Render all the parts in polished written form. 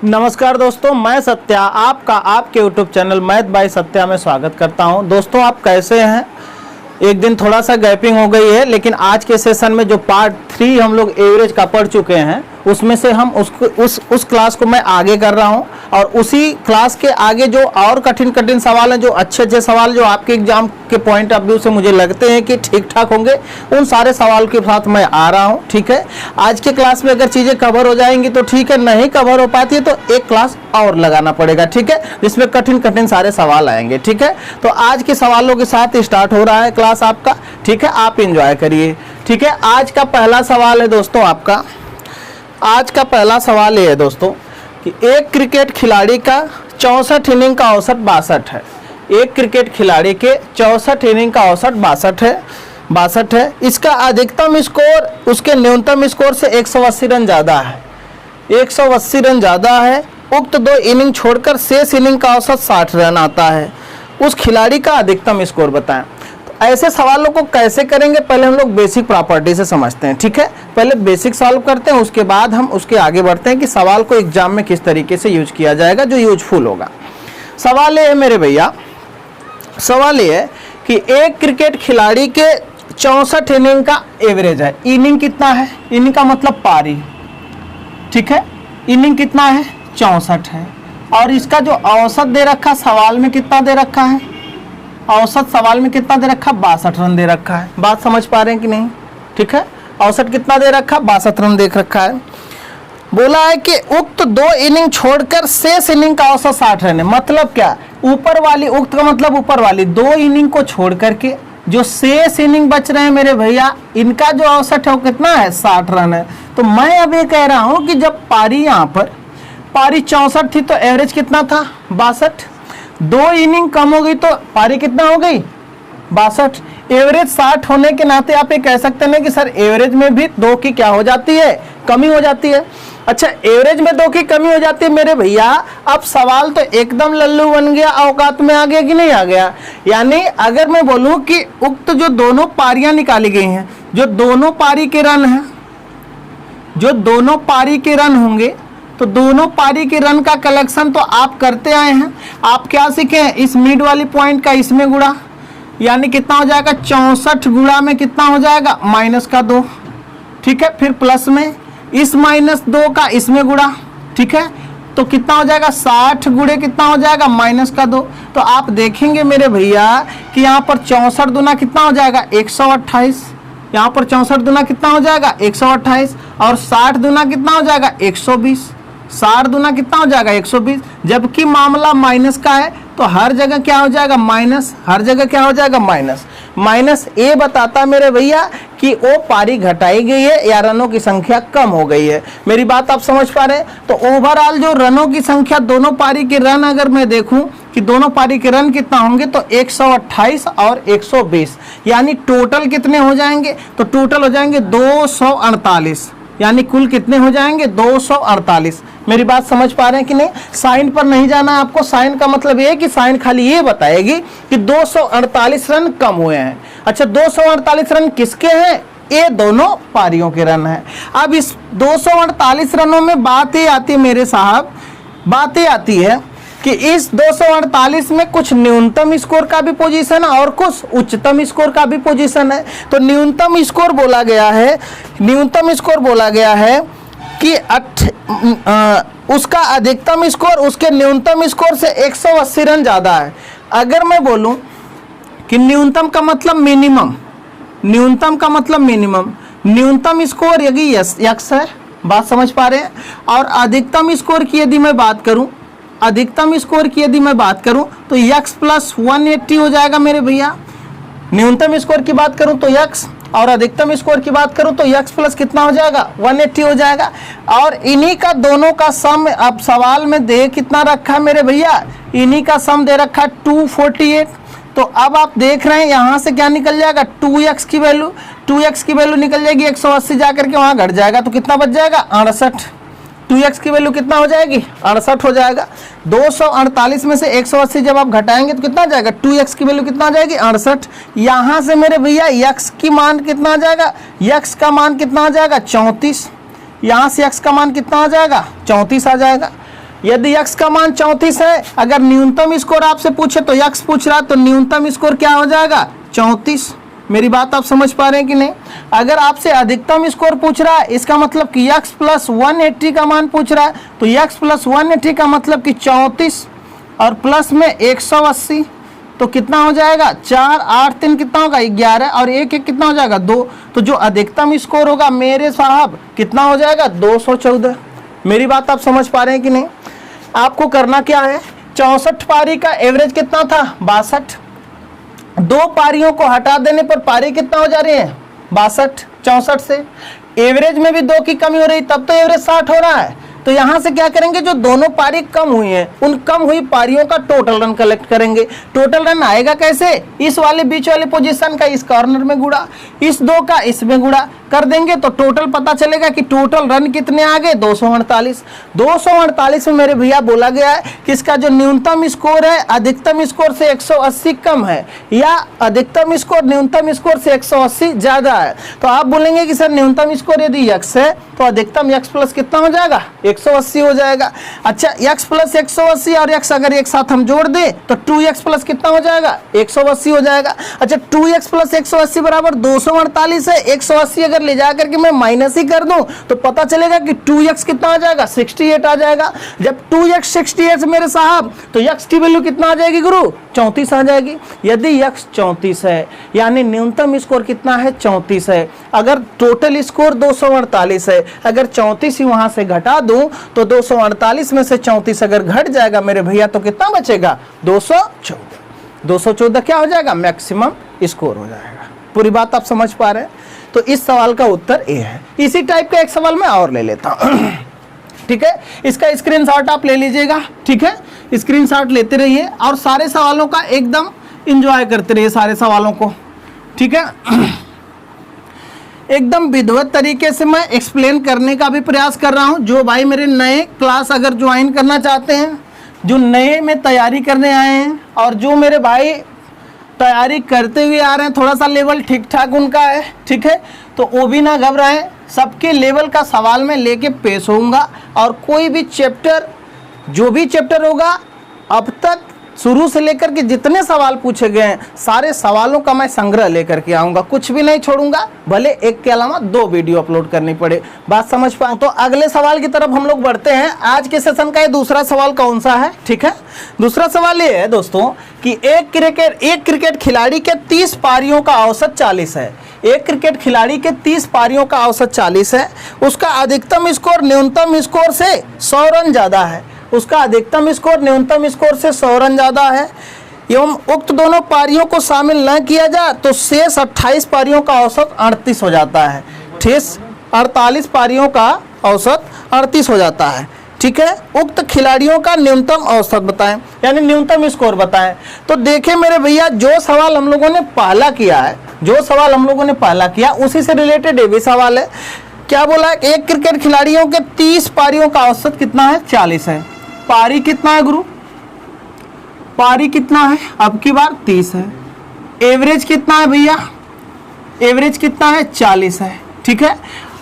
नमस्कार दोस्तों, मैं सत्या आपका आपके YouTube channel math bye Satya में स्वागत करता हूं। दोस्तों आप कैसे हैं? एक दिन थोड़ा सा गैपिंग हो गई है, लेकिन आज के सेशन में जो पार्ट 3 हम लोग एवरेज का पढ़ चुके हैं उसमें से हम उस क्लास को मैं आगे कर रहा हूं और उसी क्लास के आगे जो और कठिन सवाल हैं, जो अच्छे सवाल जो आपके एग्जाम के पॉइंट ऑफ व्यू से मुझे लगते हैं कि ठीक ठाक होंगे, उन सारे सवाल के साथ मैं आ रहा हूं। ठीक है, आज के क्लास में अगर चीज़ें कवर हो जाएंगी तो ठीक है, नहीं कवर हो पाती है तो एक क्लास और लगाना पड़ेगा। ठीक है, जिसमें कठिन सारे सवाल आएंगे। ठीक है, तो आज के सवालों के साथ स्टार्ट हो रहा है क्लास आपका। ठीक है, आप इंजॉय करिए। ठीक है, आज का पहला सवाल है दोस्तों आपका, आज का पहला सवाल ये है दोस्तों कि एक क्रिकेट खिलाड़ी का 64 इनिंग का औसत 62 है। एक क्रिकेट खिलाड़ी के 64 इनिंग का औसत 62 है। इसका अधिकतम स्कोर उसके न्यूनतम स्कोर से 180 रन ज़्यादा है। 180 रन ज़्यादा है। उक्त 2 इनिंग छोड़कर शेष इनिंग का औसत 60 रन आता है। उस खिलाड़ी का अधिकतम स्कोर बताएं। ऐसे सवालों को कैसे करेंगे, पहले हम लोग बेसिक प्रॉपर्टी से समझते हैं। ठीक है, पहले बेसिक सॉल्व करते हैं, उसके बाद हम उसके आगे बढ़ते हैं कि सवाल को एग्जाम में किस तरीके से यूज किया जाएगा जो यूजफुल होगा। सवाल ये है मेरे भैया, सवाल ये है कि एक क्रिकेट खिलाड़ी के 64 इनिंग का एवरेज है। इनिंग कितना है? इनिंग का मतलब पारी। ठीक है, इनिंग कितना है? 64 है। और इसका जो औसत दे रखा सवाल में कितना दे रखा है? औसत सवाल में कितना दे रखा? 62 रन दे रखा है। बात समझ पा रहे हैं कि नहीं? ठीक है, औसत कितना दे रखा? 62 रन देख रखा है। बोला है कि उक्त 2 इनिंग छोड़कर शेष इनिंग का औसत 60 रन है। मतलब क्या? ऊपर वाली, उक्त का मतलब ऊपर वाली 2 इनिंग को छोड़ करके जो शेष इनिंग बच रहे हैं मेरे भैया, इनका जो औसत है वो कितना है? 60 रन है। तो मैं अब ये कह रहा हूँ कि जब पारी, यहाँ पर पारी 64 थी तो एवरेज कितना था? 62। 2 इनिंग कम हो गई तो पारी कितना हो गई? 62। एवरेज 60 होने के नाते आप ये कह सकते हैं कि सर एवरेज में भी 2 की क्या हो जाती है? कमी हो जाती है। अच्छा, एवरेज में 2 की कमी हो जाती है मेरे भैया। अब सवाल तो एकदम लल्लू बन गया, औकात में आ गया कि नहीं आ गया? यानी अगर मैं बोलूं कि उक्त जो दोनों पारियां निकाली गई हैं, जो दोनों पारी के रन हैं, जो दोनों पारी के रन होंगे, तो दोनों पारी के रन का कलेक्शन तो आप करते आए हैं। आप क्या सीखे? इस मिड वाली पॉइंट का इसमें गुणा, यानी कितना हो जाएगा? 64 गुणा में कितना हो जाएगा? माइनस का 2। ठीक है, फिर प्लस में इस -2 का इसमें गुणा। ठीक है, तो कितना हो जाएगा? 60 गुणे कितना हो जाएगा? माइनस का 2। तो आप देखेंगे मेरे भैया कि यहाँ पर 64 दूना कितना हो जाएगा? 128। यहाँ पर 64 दूना कितना हो जाएगा? 128। और 60 दूना कितना हो जाएगा? 120। 60 दूना कितना हो जाएगा? 120। जबकि मामला माइनस का है तो हर जगह क्या हो जाएगा? माइनस। हर जगह क्या हो जाएगा? माइनस। माइनस ए बताता मेरे भैया कि वो पारी घटाई गई है या रनों की संख्या कम हो गई है। मेरी बात आप समझ पा रहे हैं? तो ओवरऑल जो रनों की संख्या, दोनों पारी के रन अगर मैं देखूं कि दोनों पारी के रन कितना होंगे, तो 128 और 120, यानी टोटल कितने हो जाएंगे? तो टोटल हो जाएंगे 248, यानी कुल कितने हो जाएंगे? 248। मेरी बात समझ पा रहे हैं कि नहीं? साइन पर नहीं जाना है आपको। साइन का मतलब ये है कि साइन खाली ये बताएगी कि 248 रन कम हुए हैं। अच्छा, 248 रन किसके हैं? ये दोनों पारियों के रन हैं। अब इस 248 रनों में बात ये आती है मेरे साहब, बात ये आती है कि इस 248 में कुछ न्यूनतम स्कोर का भी पोजीशन है और कुछ उच्चतम स्कोर का भी पोजीशन है। तो न्यूनतम स्कोर बोला गया है, न्यूनतम स्कोर बोला गया है कि उसका अधिकतम स्कोर उसके न्यूनतम स्कोर से 180 रन ज़्यादा है। अगर मैं बोलूं कि न्यूनतम का मतलब मिनिमम, न्यूनतम का मतलब मिनिमम, न्यूनतम स्कोर यदि यक्स है, बात समझ पा रहे हैं? और अधिकतम स्कोर की यदि मैं बात करूं, अधिकतम स्कोर की यदि मैं बात करूं तो यक्स प्लस 180 हो जाएगा मेरे भैया। न्यूनतम स्कोर की बात करूं तो यक्स, और अधिकतम स्कोर की बात करूं तो यक्स प्लस कितना हो जाएगा? 180 हो जाएगा। और इन्हीं का दोनों का सम अब सवाल में दे कितना रखा है मेरे भैया? इन्हीं का सम दे रखा है 248। तो अब आप देख रहे हैं यहाँ से क्या निकल जाएगा? 2x की वैल्यू, 2x की वैल्यू निकल जाएगी 180, जाकर के वहाँ घट जाएगा तो कितना बच जाएगा? 68। 2x की वैल्यू कितना हो जाएगी? 68 हो जाएगा। 248 में से 180 जब आप घटाएंगे तो कितना आ जाएगा? 2x की वैल्यू कितना आ जाएगी? 68। यहाँ से मेरे भैया x की मान कितना आ जाएगा? x का मान कितना आ जाएगा? 34। यहाँ से x का मान कितना आ जाएगा? 34 आ जाएगा। यदि x का मान 34 है, अगर न्यूनतम स्कोर आपसे पूछे तो x पूछ रहा है, तो न्यूनतम स्कोर क्या हो जाएगा 34। मेरी बात आप समझ पा रहे हैं कि नहीं? अगर आपसे अधिकतम स्कोर पूछ रहा है, इसका मतलब कि x प्लस 180 का मान पूछ रहा है, तो x प्लस 180 का मतलब कि 34 और प्लस में 180, तो कितना हो जाएगा 4 8 3 कितना होगा 11 और 1 1 कितना हो जाएगा 2। तो जो अधिकतम स्कोर होगा मेरे साहब कितना हो जाएगा 214। मेरी बात आप समझ पा रहे हैं कि नहीं? आपको करना क्या है, 64 पारी का एवरेज कितना था 62, 2 पारियों को हटा देने पर पारी कितना हो जा रही है 62, 64 से एवरेज में भी 2 की कमी हो रही, तब तो एवरेज 60 हो रहा है। तो यहां से क्या करेंगे, जो दोनों पारी कम हुई हैं उन कम हुई पारियों का टोटल रन कलेक्ट करेंगे। टोटल रन आएगा कैसे, इस वाले बीच वाले पोजीशन का इस कॉर्नर में गुणा, इस 2 का इसमें गुणा कर देंगे तो टोटल पता चलेगा कि टोटल रन कितने आ गए 248। 248 में मेरे भैया बोला गया है कि इसका जो न्यूनतम स्कोर है अधिकतम स्कोर से 180 कम है या अधिकतम स्कोर न्यूनतम स्कोर से 180 ज्यादा है। तो आप बोलेंगे कि सर न्यूनतम स्कोर यदि x है तो अधिकतम x प्लस कितना हो जाएगा 180 हो जाएगा। अच्छा x प्लस 180 और x अगर एक साथ हम जोड़ दें तो 2x प्लस कितना हो जाएगा 180 हो जाएगा। अच्छा 2x प्लस 180 बराबर 248 है, 180 अगर ले जाकर के मैं माइनस ही कर दूं तो पता चलेगा कि 2x कितना आ जाएगा 68 आ जाएगा। जब 2x 68 मेरे साहब तो x की वैल्यू कितना आ जाएगी गुरु 34 आ जाएगी। यदि x 34 है यानी न्यूनतम स्कोर कितना है 34 है, अगर टोटल स्कोर 248 है, अगर 34 ही वहां से घटा दूं तो 248 में से 34 अगर घट जाएगा मेरे भैया तो कितना बचेगा 214। 214 क्या हो जाएगा मैक्सिमम स्कोर हो जाएगा। पूरी बात आप समझ पा रहे हैं? तो इस सवाल का उत्तर ए है। इसी टाइप का एक सवाल मैं और ले लेता हूं ठीक है, इसका स्क्रीनशॉट आप ले लीजिएगा। ठीक है, स्क्रीनशॉट लेते रहिए और सारे सवालों का एकदम एंजॉय करते रहिए सारे सवालों को। ठीक है, एकदम विधिवत तरीके से मैं एक्सप्लेन करने का भी प्रयास कर रहा हूं। जो भाई मेरे नए क्लास अगर ज्वाइन करना चाहते हैं, जो नए में तैयारी करने आए हैं और जो मेरे भाई तैयारी करते हुए आ रहे हैं, थोड़ा सा लेवल ठीक ठाक उनका है, ठीक है, तो वो भी ना घबराएं, सबके लेवल का सवाल मैं लेके पेश होऊंगा और कोई भी चैप्टर जो भी चैप्टर होगा अब तक शुरू से लेकर के जितने सवाल पूछे गए हैं सारे सवालों का मैं संग्रह लेकर के आऊंगा, कुछ भी नहीं छोड़ूंगा, भले एक के अलावा 2 वीडियो अपलोड करनी पड़े। बात समझ पाए? तो अगले सवाल की तरफ हम लोग बढ़ते हैं। आज के सेशन का ये दूसरा सवाल कौन सा है? ठीक है, दूसरा सवाल ये है दोस्तों कि एक क्रिकेट खिलाड़ी के 30 पारियों का औसत 40 है। एक क्रिकेट खिलाड़ी के 30 पारियों का औसत 40 है, उसका अधिकतम स्कोर न्यूनतम स्कोर से 100 रन ज्यादा है। उसका अधिकतम स्कोर न्यूनतम स्कोर से 100 रन ज्यादा है एवं उक्त दोनों पारियों को शामिल न किया जाए तो शेष 28 पारियों का औसत 38 हो जाता है। शेष 48 पारियों का औसत 38 हो जाता है। ठीक है, उक्त खिलाड़ियों का न्यूनतम औसत बताएं, यानी न्यूनतम स्कोर बताएं। तो देखें मेरे भैया, जो सवाल हम लोगों ने पहला किया है, जो सवाल हम लोगों ने पहला किया उसी से रिलेटेड ये भी सवाल है। क्या बोला है? एक क्रिकेट खिलाड़ियों के 30 पारियों का औसत कितना है 40 है। पारी कितना है गुरु? पारी कितना है? अब की बार 30 है। एवरेज कितना है भैया? एवरेज कितना है 40 है। ठीक है,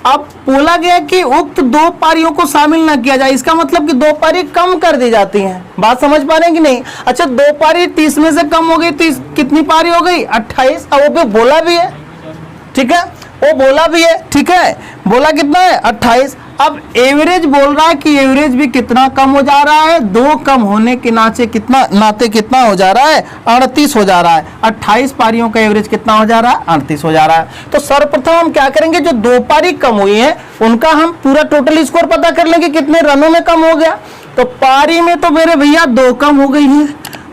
अब बोला गया कि उक्त 2 पारियों को शामिल ना किया जाए, इसका मतलब कि 2 पारी कम कर दी जाती हैं। बात समझ पा रहे हैं कि नहीं? अच्छा 2 पारी 30 में से कम हो गई, 30 कितनी पारी हो गई 28। अब वो पे बोला भी है, ठीक है, वो बोला भी है, ठीक है, बोला कितना है 28। अब एवरेज बोल रहा है कि एवरेज भी कितना कम हो जा रहा है, 2 कम होने के नाते कितना हो जा रहा है 38 हो जा रहा है। 28 पारियों का एवरेज कितना हो जा रहा है 38 हो जा रहा है। तो सर्वप्रथम हम क्या करेंगे, जो 2 पारी कम हुई है उनका हम पूरा टोटल स्कोर पता कर लेंगे कितने रनों में कम हो गया। तो पारी में तो मेरे भैया 2 कम हो गई है,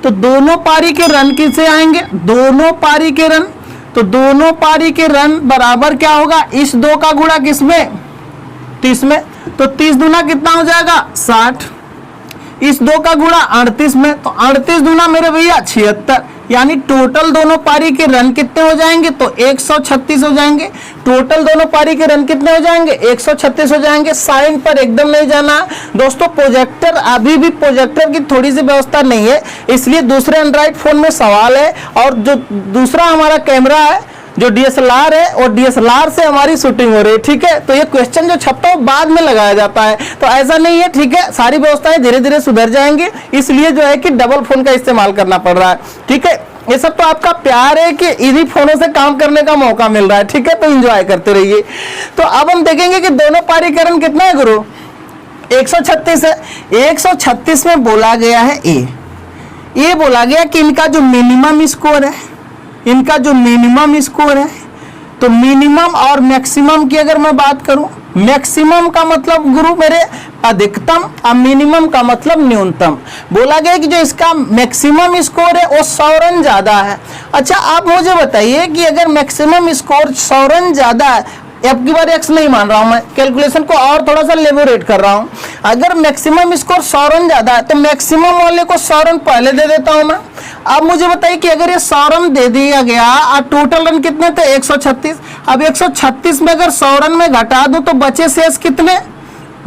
तो दोनों पारी के रन किससे आएंगे, दोनों पारी के रन, तो दोनों पारी के रन बराबर क्या होगा, इस 2 का गुणा किसमें 30 में, तो 30 दूना कितना हो जाएगा 60, इस 2 का गुणा 38 में, तो 38 दूना मेरे भैया 76, यानी टोटल दोनों पारी के रन कितने हो जाएंगे तो 136 हो जाएंगे। टोटल दोनों पारी के रन कितने हो जाएंगे 136 हो जाएंगे। साइन पर एकदम नहीं जाना दोस्तों, प्रोजेक्टर अभी भी प्रोजेक्टर की थोड़ी सी व्यवस्था नहीं है, इसलिए दूसरे एंड्रॉइड फोन में सवाल है और जो दूसरा हमारा कैमरा है जो DSLR है और DSLR से हमारी शूटिंग हो रही है, ठीक है। तो ये क्वेश्चन जो छपता है बाद में लगाया जाता है, तो ऐसा नहीं है, ठीक है। सारी व्यवस्थाएं धीरे धीरे सुधर जाएंगी, इसलिए जो है कि डबल फोन का इस्तेमाल करना पड़ रहा है, ठीक है। ये सब तो आपका प्यार है कि इन्हीं फोनों से काम करने का मौका मिल रहा है, ठीक है। तो एंजॉय करते रहिए। तो अब हम देखेंगे कि दोनों पारीकरण कितना है गुरु, 136 है। 136 में बोला गया है ये बोला गया कि इनका जो मिनिमम स्कोर है, इनका जो मिनिमम स्कोर है, तो मिनिमम और मैक्सिमम की अगर मैं बात करूं, मैक्सिमम का मतलब गुरु मेरे अधिकतम और मिनिमम का मतलब न्यूनतम। बोला गया कि जो इसका मैक्सिमम स्कोर है वो 100 रन ज्यादा है। अच्छा आप मुझे बताइए कि अगर मैक्सिमम स्कोर 100 रन ज्यादा है, अब की बार एक्स नहीं मान रहा हूं मैं, कैलकुलेशन को और थोड़ा सा लेबोरेट कर रहा हूं। अगर मैक्सिमम स्कोर 100 रन ज्यादा है तो मैक्सिमम वाले को 100 रन पहले दे देता हूं मैं। अब मुझे बताइए कि अगर ये 100 रन दे दिया गया और टोटल रन कितने थे 136, अब 136 में अगर 100 रन में घटा दूं तो बचे शेष कितने,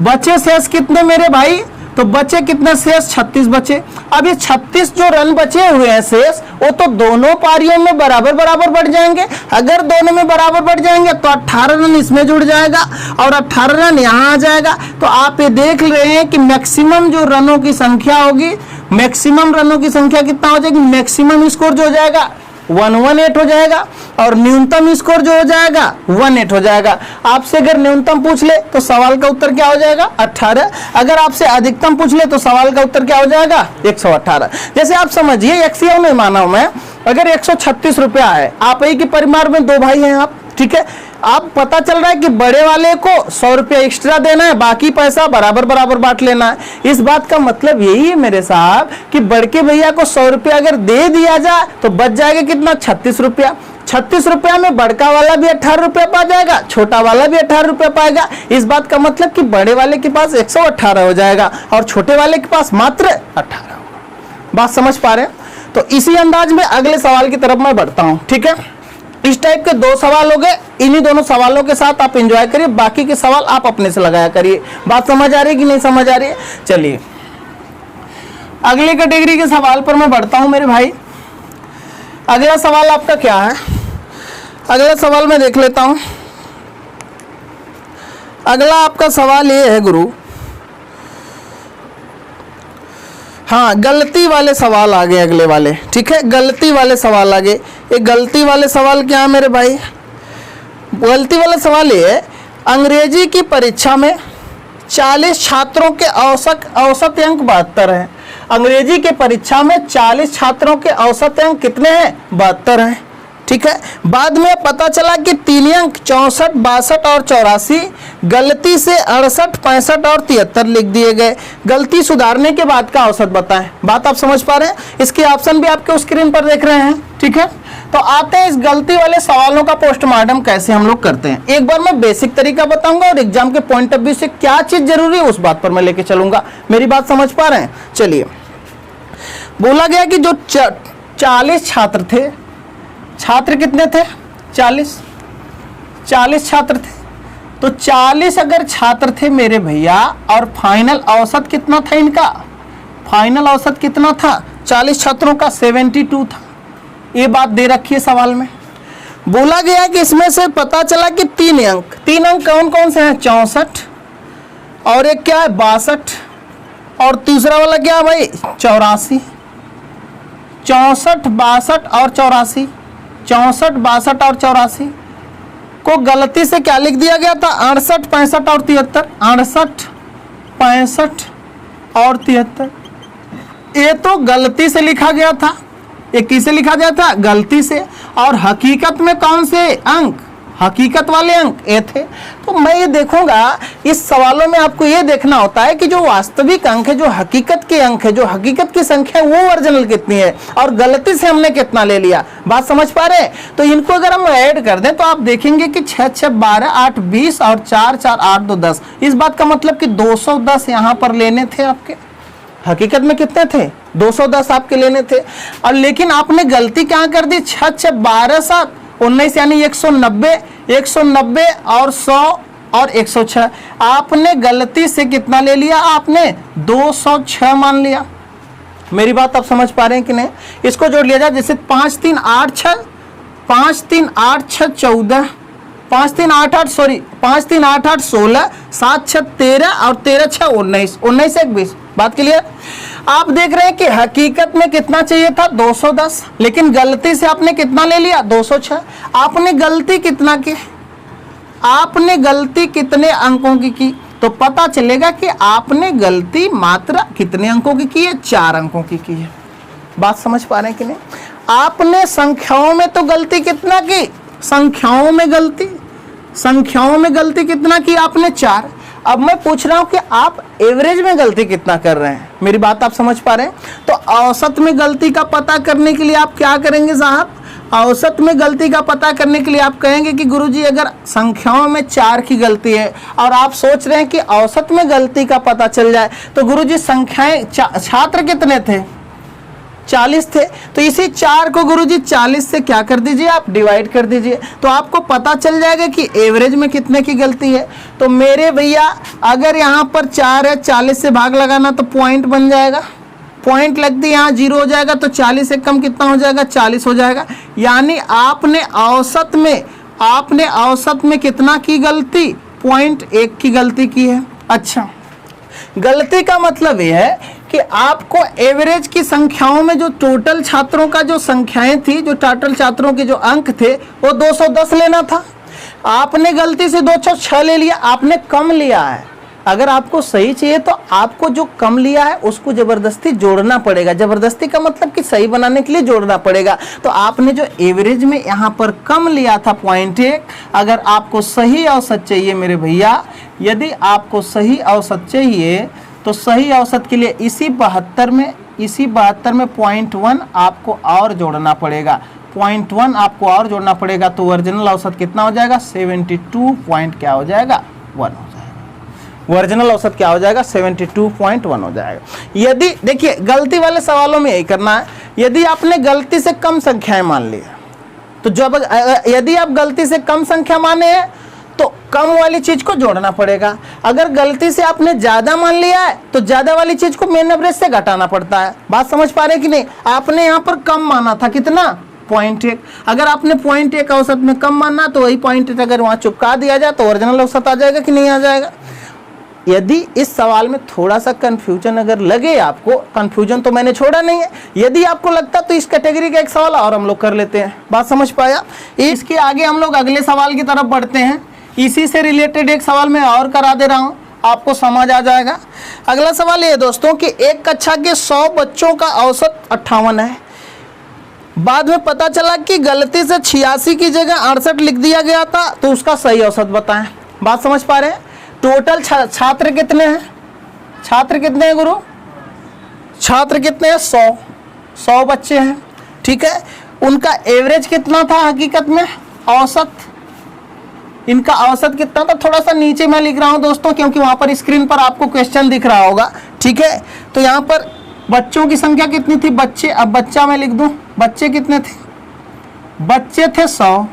बचे शेष कितने मेरे भाई, तो बचे कितने शेष 36 बचे। अब ये 36 जो रन बचे हुए हैं शेष, वो तो दोनों पारियों में बराबर बराबर बढ़ जाएंगे। अगर दोनों में बराबर बढ़ जाएंगे तो 18 रन इसमें जुड़ जाएगा और 18 रन यहाँ आ जाएगा। तो आप ये देख रहे हैं कि मैक्सिमम जो रनों की संख्या होगी, मैक्सिमम रनों की संख्या कितना हो जाएगी, मैक्सिमम स्कोर जो हो जाएगा 118 हो जाएगा और न्यूनतम स्कोर जो हो जाएगा 18 हो जाएगा। आपसे अगर न्यूनतम पूछ ले तो सवाल का उत्तर क्या हो जाएगा 18। अगर आपसे अधिकतम पूछ ले तो सवाल का उत्तर क्या हो जाएगा 118। जैसे आप समझिए एक्सियम में माना हूं मैं, अगर 136 रुपया है, आप ही के परिवार में 2 भाई हैं आप, ठीक है। आप पता चल रहा है कि बड़े वाले को 100 रुपया एक्स्ट्रा देना है, बाकी पैसा बराबर बराबर बांट लेना है। इस बात का मतलब यही है मेरे साहब कि बड़के भैया को 100 रुपया अगर दे दिया जाए तो बच जाएगा कितना 36 रुपया। 36 रुपया में बड़का वाला भी 18 रुपया पा जाएगा, छोटा वाला भी 18 रुपया पाएगा। इस बात का मतलब कि बड़े वाले के पास 118 हो जाएगा और छोटे वाले के पास मात्र 18 होगा। बात समझ पा रहे हैं? तो इसी अंदाज में अगले सवाल की तरफ मैं बढ़ता हूं, ठीक है। इस टाइप के 2 सवाल हो गए, इन्हीं दोनों सवालों के साथ आप एंजॉय करिए, बाकी के सवाल आप अपने से लगाया करिए। बात समझ आ रही है कि नहीं समझ आ रही है? चलिए अगली कैटेगरी के सवाल पर मैं बढ़ता हूं मेरे भाई। अगला सवाल आपका क्या है, अगला सवाल मैं देख लेता हूं। अगला आपका सवाल ये है गुरु, हाँ गलती वाले सवाल आ गए अगले वाले, ठीक है। गलती वाले सवाल आ गए। ये गलती वाले सवाल क्या है मेरे भाई, गलती वाला सवाल ये है, अंग्रेजी की परीक्षा में 40 छात्रों के औसत अंक 72 हैं। अंग्रेजी के परीक्षा में 40 छात्रों के औसत अंक कितने हैं 72 हैं, ठीक है। बाद में पता चला कि 3 अंक 64, 62 और 84 गलती से 68, 65 और 73 लिख दिए गए। गलती सुधारने के बाद का औसत बताएं। बात आप समझ पा रहे हैं? इसके ऑप्शन भी आपके स्क्रीन पर देख रहे हैं, ठीक है। तो आते हैं इस गलती वाले सवालों का पोस्टमार्टम कैसे हम लोग करते हैं। एक बार मैं बेसिक तरीका बताऊंगा और एग्जाम के पॉइंट ऑफ व्यू से क्या चीज जरूरी है उस बात पर मैं लेके चलूंगा। मेरी बात समझ पा रहे हैं? चलिए, बोला गया कि जो 40 छात्र थे, छात्र कितने थे 40 छात्र थे, तो 40 अगर छात्र थे मेरे भैया और फाइनल औसत कितना था इनका, फाइनल औसत कितना था 40 छात्रों का 72 था। ये बात दे रखी है सवाल में। बोला गया कि इसमें से पता चला कि 3 अंक कौन कौन से हैं 64 और एक क्या है 62 और तीसरा वाला क्या है भाई 84। 64, 62 और 84, 64, 62 और 84 को गलती से क्या लिख दिया गया था 68, 65 और 73। 68, 65 और 73 ये तो गलती से लिखा गया था। ये किसे लिखा गया था गलती से, और हकीकत में कौन से अंक, हकीकत वाले अंक ये थे। तो मैं ये देखूंगा इस सवालों में आपको ये देखना होता है कि जो वास्तविक अंक है, जो हकीकत के अंक है, जो हकीकत की संख्या है वो ओरिजिनल कितनी है और गलती से हमने कितना ले लिया। बात समझ पा रहे हैं? तो इनको अगर हम ऐड कर दें तो आप देखेंगे कि 6, 6, 12, 8, 20 और 4, 4, 8, 2, 10। इस बात का मतलब कि 210 यहाँ पर लेने थे आपके, हकीकत में कितने थे 210 आपके लेने थे। और लेकिन आपने गलती क्या कर दी 6, 6, 12, 7, 19 यानी 190, 190 और 100 और 106। आपने गलती से कितना ले लिया, आपने 206 मान लिया। मेरी बात आप समझ पा रहे हैं कि नहीं? इसको जोड़ लिया जाए, जैसे 5, 3, 8, 6 5 3 8 6 14, 5 3 8 8 सॉरी 5 3 8 8 16, 7 6 13 और 13 6 19, 19 1 20। बात क्लियर? आप देख रहे हैं कि हकीकत में कितना चाहिए था 210, लेकिन गलती से आपने कितना ले लिया 206। आपने गलती कितना की, आपने गलती कितने अंकों की की? तो पता चलेगा कि आपने गलती मात्र कितने अंकों की है, 4 अंकों की है। बात समझ पा रहे हैं कि नहीं? आपने संख्याओं में तो गलती कितना की, संख्याओं में गलती कितना की आपने 4। अब मैं पूछ रहा हूं कि आप एवरेज में गलती कितना कर रहे हैं। मेरी बात आप समझ पा रहे हैं? तो औसत में गलती का पता करने के लिए आप क्या करेंगे साहब? औसत में गलती का पता करने के लिए आप कहेंगे कि गुरुजी अगर संख्याओं में 4 की गलती है और आप सोच रहे हैं कि औसत में गलती का पता चल जाए, तो गुरुजी संख्याएं छात्र कितने थे, 40 थे, तो इसी 4 को गुरुजी 40 से क्या कर दीजिए, आप डिवाइड कर दीजिए, तो आपको पता चल जाएगा कि एवरेज में कितने की गलती है। तो मेरे भैया अगर यहाँ पर 4 है, 40 से भाग लगाना तो पॉइंट बन जाएगा, पॉइंट लगती यहाँ 0 हो जाएगा, तो 40 से कम कितना हो जाएगा, 40 हो जाएगा। यानी आपने औसत में कितना की गलती, 0.1 की गलती की है। अच्छा, गलती का मतलब यह है कि आपको एवरेज की संख्याओं में जो टोटल छात्रों का जो संख्याएं थी, जो टोटल छात्रों के जो अंक थे वो 210 लेना था। आपने गलती से 206 ले लिया, आपने कम लिया है। अगर आपको सही चाहिए तो आपको जो कम लिया है उसको जबरदस्ती जोड़ना पड़ेगा। जबरदस्ती का मतलब कि सही बनाने के लिए जोड़ना पड़ेगा। तो आपने जो एवरेज में यहाँ पर कम लिया था 0.1, अगर आपको सही औसत चाहिए मेरे भैया, यदि आपको सही औसत चाहिए तो सही औसत के लिए इसी 72 में 0.1 आपको और जोड़ना पड़ेगा, 0.1 आपको और जोड़ना पड़ेगा। तो ओरिजिनल औसत कितना हो जाएगा, 72 पॉइंट क्या हो जाएगा, 1 हो जाएगा। ओरिजिनल औसत क्या हो जाएगा, 72.1 हो जाएगा। यदि देखिए गलती वाले सवालों में यही करना है। यदि आपने गलती से कम संख्याएं मान ली तो जब यदि आप गलती से कम संख्या माने हैं तो कम वाली चीज को जोड़ना पड़ेगा। अगर गलती से आपने ज्यादा मान लिया है तो ज्यादा वाली चीज को मेन एवरेज से घटाना पड़ता है। बात समझ पा रहे हैं कि नहीं? आपने यहाँ पर कम माना था कितना, 0.1। अगर आपने 0.1 औसत में कम माना तो वही 0.1 अगर वहां चुपका दिया जाए तो ओरिजिनल औसत आ जाएगा कि नहीं आ जाएगा। यदि इस सवाल में थोड़ा सा कंफ्यूजन अगर लगे आपको, कंफ्यूजन तो मैंने छोड़ा नहीं है, यदि आपको लगता तो इस कैटेगरी का एक सवाल और हम लोग कर लेते हैं। बात समझ पाया? इसके आगे हम लोग अगले सवाल की तरफ बढ़ते हैं। इसी से रिलेटेड एक सवाल मैं और करा दे रहा हूं, आपको समझ आ जाएगा। अगला सवाल ये दोस्तों कि एक कक्षा के 100 बच्चों का औसत 58 है। बाद में पता चला कि गलती से 86 की जगह 68 लिख दिया गया था, तो उसका सही औसत बताएं। बात समझ पा रहे हैं? टोटल छात्र कितने हैं, छात्र कितने हैं गुरु, छात्र कितने हैं, 100 बच्चे हैं, ठीक है। उनका एवरेज कितना था हकीकत में, औसत, इनका औसत कितना था, थोड़ा सा नीचे मैं लिख रहा हूं दोस्तों क्योंकि वहां पर स्क्रीन पर आपको क्वेश्चन दिख रहा होगा, ठीक है। तो यहाँ पर बच्चों की संख्या कितनी थी, बच्चे, अब बच्चा मैं लिख दूं, बच्चे कितने थे, बच्चे थे 100,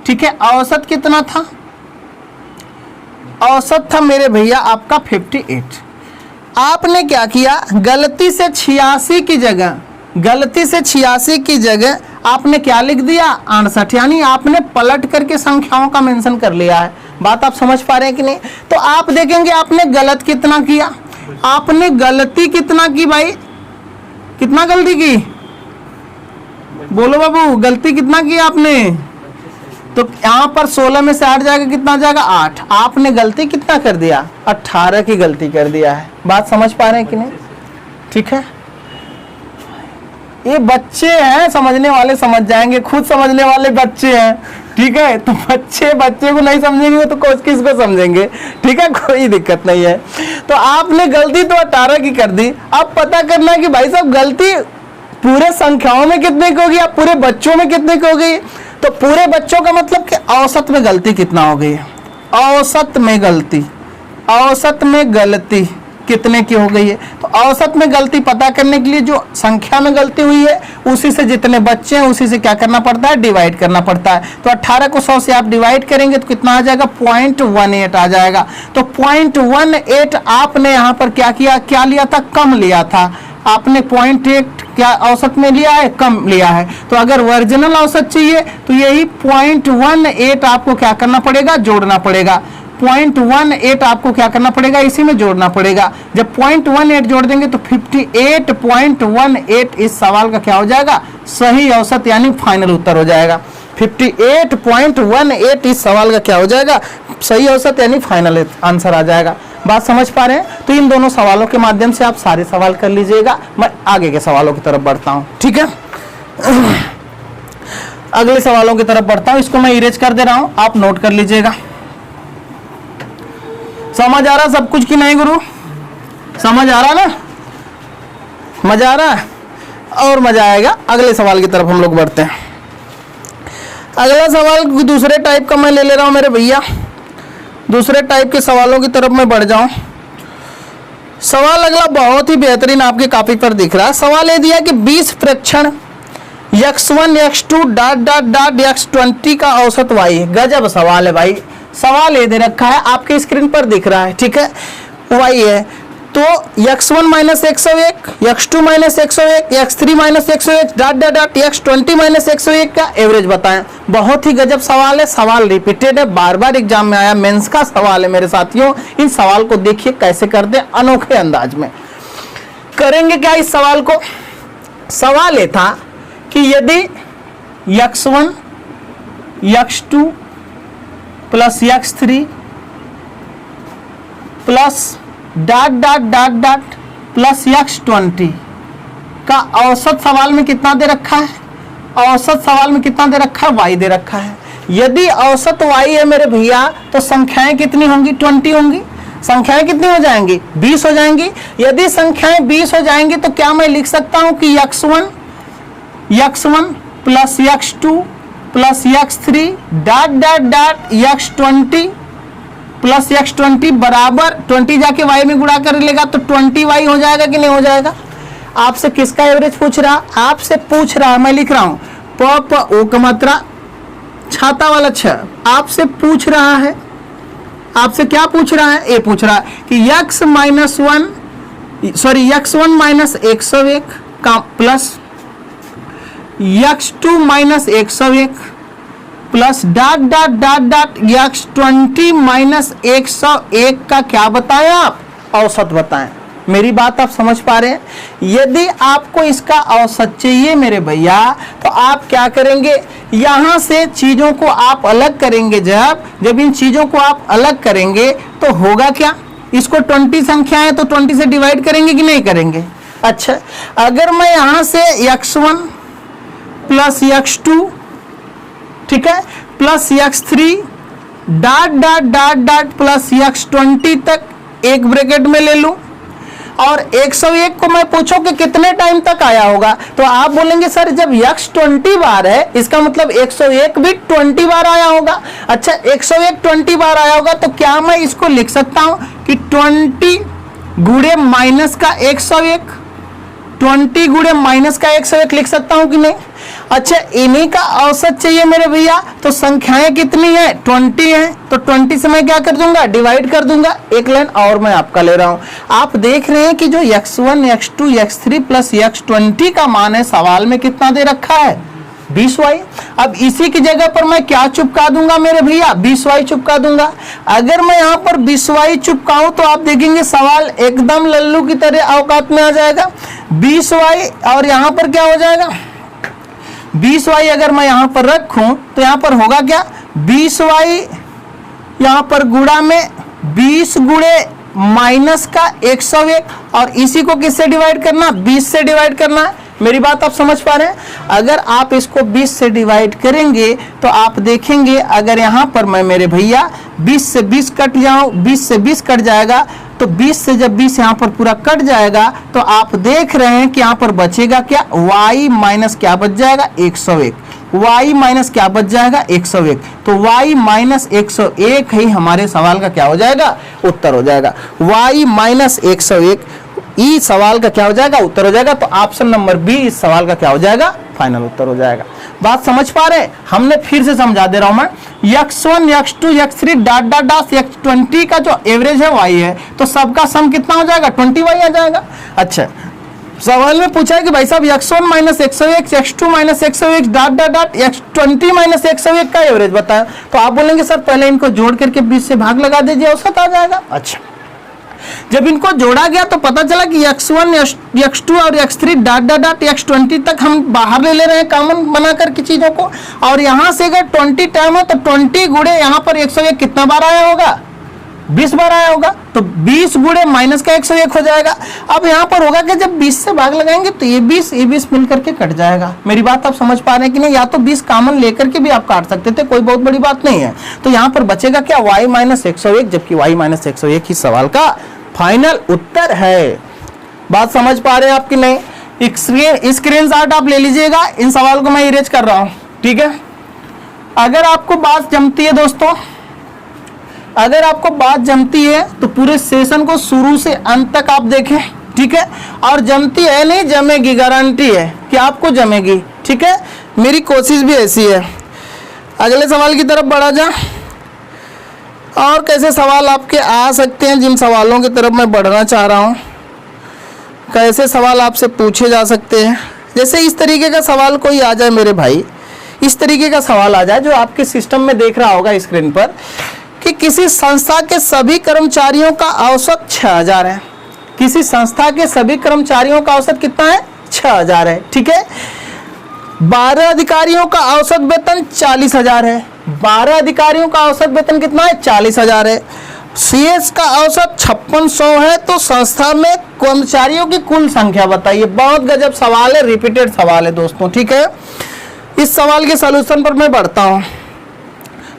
ठीक है। औसत कितना था, औसत था मेरे भैया आपका 58। आपने क्या किया, गलती से 86 की जगह आपने क्या लिख दिया, 68, यानी आपने पलट करके संख्याओं का मेंशन कर लिया है। बात आप समझ पा रहे हैं कि नहीं? तो आप देखेंगे आपने गलत कितना किया, आपने गलती कितना की भाई, कितना गलती की, बोलो बाबू, गलती कितना की आपने, तो यहाँ पर 16 में से 8 जाएगा, कितना जाएगा, 8। आपने गलती कितना कर दिया, 18 की गलती कर दिया है। बात समझ पा रहे हैं कि नहीं? ठीक है, ये बच्चे हैं, समझने वाले समझ जाएंगे, खुद समझने वाले बच्चे हैं, ठीक है। तो बच्चे को नहीं समझेंगे तो किसको समझेंगे, ठीक है, कोई दिक्कत नहीं है। तो आपने गलती तो 18 की कर दी। अब पता करना है कि भाई साहब गलती पूरे संख्याओं में कितने की होगी, आप पूरे बच्चों में कितने की हो गई। तो पूरे बच्चों का मतलब कि औसत में गलती कितना हो गई है, औसत में गलती कितने की हो गई है। तो औसत में गलती पता करने के लिए जो संख्या में गलती हुई है उसी से जितने बच्चे हैं उसी से क्या करना पड़ता है, डिवाइड करना पड़ता है। तो 18 को 100 से आप डिवाइड करेंगे तो कितना आ जाएगा, 0.18 आ जाएगा। तो 0.18 आपने यहाँ पर क्या किया, क्या लिया था, कम लिया था। आपने 0.8 क्या औसत में लिया है, कम लिया है। तो अगर वर्जिनल औसत चाहिए तो यही 0.18 आपको क्या करना पड़ेगा, जोड़ना पड़ेगा। 0.18 आपको क्या करना पड़ेगा, इसी में जोड़ना पड़ेगा। जब 0.18 जोड़ देंगे तो 58.18 इस सवाल का क्या हो जाएगा, सही औसत यानी फाइनल उत्तर हो जाएगा। 58.18 इस सवाल का क्या हो जाएगा, सही औसत यानी फाइनल आंसर आ जाएगा। बात समझ पा रहे हैं? तो इन दोनों सवालों के माध्यम से आप सारे सवाल कर लीजिएगा। मैं आगे के सवालों की तरफ बढ़ता हूं, ठीक है। अगले सवालों की तरफ बढ़ता हूं, इसको मैं इरेज कर दे रहा हूं, आप नोट कर लीजिएगा। समझ आ रहा सब कुछ कि नहीं गुरु? समझ आ रहा ना, मजा आ रहा है और मजा आएगा। अगले सवाल की तरफ हम लोग बढ़ते हैं। अगला सवाल दूसरे टाइप का मैं ले रहा हूं मेरे भैया, दूसरे टाइप के सवालों की तरफ मैं बढ़ जाऊं। सवाल अगला बहुत ही बेहतरीन आपके कॉपी पर दिख रहा है। सवाल ये दिया कि 20 प्रेक्षण x1 x2 dot dot dot x20 का औसत y। गजब सवाल है भाई। सवाल ये दे रखा है, आपके स्क्रीन पर दिख रहा है, ठीक है, y है। तो x1 minus 101, x2 minus 101, x3 minus 101 dot dot dot x20 minus 101 का एवरेज बताएं। बहुत ही गजब सवाल है, सवाल रिपीटेड है, बार बार एग्जाम में आया, मेंस का सवाल है मेरे साथियों। इन सवाल को देखिए कैसे करते हैं, अनोखे अंदाज में करेंगे। क्या इस सवाल को, सवाल ये था कि यदि x1 x2 plus x3 plus dot dot dot dot plus x20 का औसत सवाल में कितना दे रखा है, औसत सवाल में कितना दे रखा है, y दे रखा है। यदि औसत y है मेरे भैया तो संख्याएं कितनी होंगी, 20 होंगी। संख्याएं कितनी हो जाएंगी, 20 हो जाएंगी। यदि संख्याएं 20 हो जाएंगी तो क्या मैं लिख सकता हूं कि x1 plus x2 plus x3 dot dot dot x20 plus x20 बराबर 20 जाके y में गुणा कर लेगा तो 20y हो जाएगा कि नहीं हो जाएगा। आपसे किसका एवरेज पूछ रहा, आपसे पूछ रहा, मैं लिख रहा हूं प ओ का मात्रा छाता वाला छ, आपसे पूछ रहा है, आपसे क्या पूछ रहा है, ये पूछ रहा है कि x1 माइनस 101 का plus x2 minus 101 plus dot dot dot dot x20 minus 101 का क्या बताया आप, औसत बताएं। मेरी बात आप समझ पा रहे हैं? यदि आपको इसका औसत चाहिए मेरे भैया तो आप क्या करेंगे, यहां से चीजों को आप अलग करेंगे। जब इन चीजों को आप अलग करेंगे तो होगा क्या, इसको 20 संख्या है तो 20 से डिवाइड करेंगे कि नहीं करेंगे। अच्छा, अगर मैं यहां से x1 प्लस x2, ठीक है, plus x3 dot dot dot dot plus x20 तक एक ब्रैकेट में ले लूं और 101 को मैं पूछूं कि कितने टाइम तक आया होगा, तो आप बोलेंगे सर जब x 20 बार है इसका मतलब 101 भी 20 बार आया होगा। अच्छा, 101 20 बार आया होगा तो क्या मैं इसको लिख सकता हूं कि 20 गुणे माइनस का 101, 20 गुणे माइनस का 101 लिख सकता हूं कि नहीं। अच्छा, इन्हीं का औसत चाहिए मेरे भैया, तो संख्याएं कितनी है, 20 है, तो 20 से मैं क्या कर दूंगा, डिवाइड कर दूंगा। एक लाइन और मैं आपका ले रहा हूं, आप देख रहे हैं कि जो x1 x2 x3 plus x20 का मान है सवाल में कितना दे रखा है, 20y। अब इसी की जगह पर मैं क्या चिपका दूंगा मेरे भैया, 20y चिपका दूंगा। अगर मैं यहाँ पर 20y चिपकाऊं तो आप देखेंगे सवाल एकदम लल्लू की तरह औकात में आ जाएगा। 20y और यहाँ पर क्या हो जाएगा, 20y अगर मैं यहाँ पर रखूं तो यहाँ पर होगा क्या, 20y यहाँ पर गुणा में 20 गुणे माइनस का 101 और इसी को किससे डिवाइड करना, 20 से डिवाइड करना। मेरी बात आप समझ पा रहे हैं? अगर आप इसको 20 से डिवाइड करेंगे तो आप देखेंगे अगर यहाँ पर मैं मेरे भैया 20 से 20 कट जाऊं, 20 से 20 कट जाएगा तो 20 से जब 20 यहाँ पर पूरा कट जाएगा तो आप देख रहे हैं कि यहाँ पर बचेगा क्या, y माइनस क्या बच जाएगा, 101। y माइनस क्या बच जाएगा, 101। तो y माइनस 101 ही हमारे सवाल का क्या हो जाएगा, उत्तर हो जाएगा। y माइनस 101 ई सवाल का क्या हो जाएगा, उत्तर हो जाएगा। तो ऑप्शन नंबर बी इस सवाल का क्या हो जाएगा, फाइनल उत्तर हो जाएगा। बात समझ पा रहे हैं? हमने फिर से समझा दे रहा हूं मैं, x1 x2 x3 dot dot dot x20 का जो एवरेज है y है, तो सबका सम कितना हो जाएगा, 20y आ जाएगा। अच्छा, सवाल में पूछा है कि भाई साहब x1 minus x1 x2 minus x1 dot dot dot x20 minus x1 का एवरेज बताया। तो आप बोलेंगे सर पहले इनको जोड़ करके 20 से भाग लगा दीजिए, औसत आ जाएगा। अच्छा, जब इनको जोड़ा गया तो पता चला कि x1 x2 और x3 dot dot dot x20 तक हम बाहर ले रहे हैं कॉमन बना करके चीजों को, और यहां से अगर 20 टर्म है तो 20 गुणे यहाँ पर 101 कितना बार आया होगा, 20 बार आया होगा, तो 20 गुणे माइनस का 101 हो जाएगा। अब यहाँ पर होगा कि जब 20 से भाग लगाएंगे तो ये 20 मिल करके कट जाएगा। मेरी बात आप समझ पा रहे हैं कि नहीं? या तो 20 कॉमन लेकर के भी आप काट सकते थे, कोई बहुत बड़ी बात नहीं है। तो यहाँ पर बचेगा क्या, y माइनस 101, जबकि y माइनस 101 ही सवाल का फाइनल उत्तर है। बात समझ पा रहे हैं आपकी नहीं? स्क्रीनशॉट आप ले लीजिएगा, इन सवाल को मैं इरेज कर रहा हूँ, ठीक है। अगर आपको बात जमती है दोस्तों, अगर आपको बात जमती है तो पूरे सेशन को शुरू से अंत तक आप देखें, ठीक है। और जमती है नहीं, जमेगी, गारंटी है कि आपको जमेगी, ठीक है। मेरी कोशिश भी ऐसी है। अगले सवाल की तरफ बढ़ा जा। और कैसे सवाल आपके आ सकते हैं, जिन सवालों की तरफ मैं बढ़ना चाह रहा हूँ, कैसे सवाल आपसे पूछे जा सकते हैं। जैसे इस तरीके का सवाल कोई आ जाए मेरे भाई, इस तरीके का सवाल आ जाए जो आपके सिस्टम में देख रहा होगा स्क्रीन पर, कि किसी संस्था के सभी कर्मचारियों का औसत 6000 है। किसी संस्था के सभी कर्मचारियों का औसत कितना है, 6000 है, ठीक है। 12 अधिकारियों का औसत वेतन 40000 है। 12 अधिकारियों का औसत वेतन कितना है, 40000 है। सीएस का औसत 5600 है। तो संस्था में कर्मचारियों की कुल संख्या बताइए। बहुत गजब सवाल है, रिपीटेड सवाल है दोस्तों, ठीक है। इस सवाल के सलूशन पर मैं बढ़ता हूं।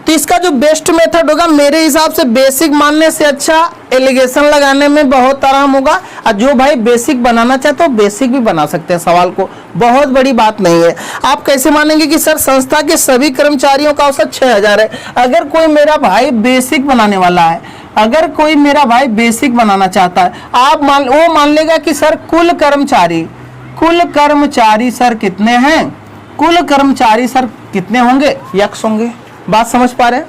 तो इसका जो बेस्ट मेथड होगा मेरे हिसाब से, बेसिक मानने से अच्छा एलिगेशन लगाने में बहुत आराम होगा। और जो भाई बेसिक बनाना चाहते हो बेसिक भी बना सकते हैं सवाल को, बहुत बड़ी बात नहीं है। आप कैसे मानेंगे कि सर संस्था के सभी कर्मचारियों का औसत 6000 है। अगर कोई मेरा भाई बेसिक बनाने वाला है, अगर कोई मेरा भाई बेसिक बनाना चाहता है, आप वो मान लेगा कि सर कुल कर्मचारी सर कितने हैं, कुल कर्मचारी सर कितने होंगे, यक्स होंगे। बात समझ पा रहे हैं?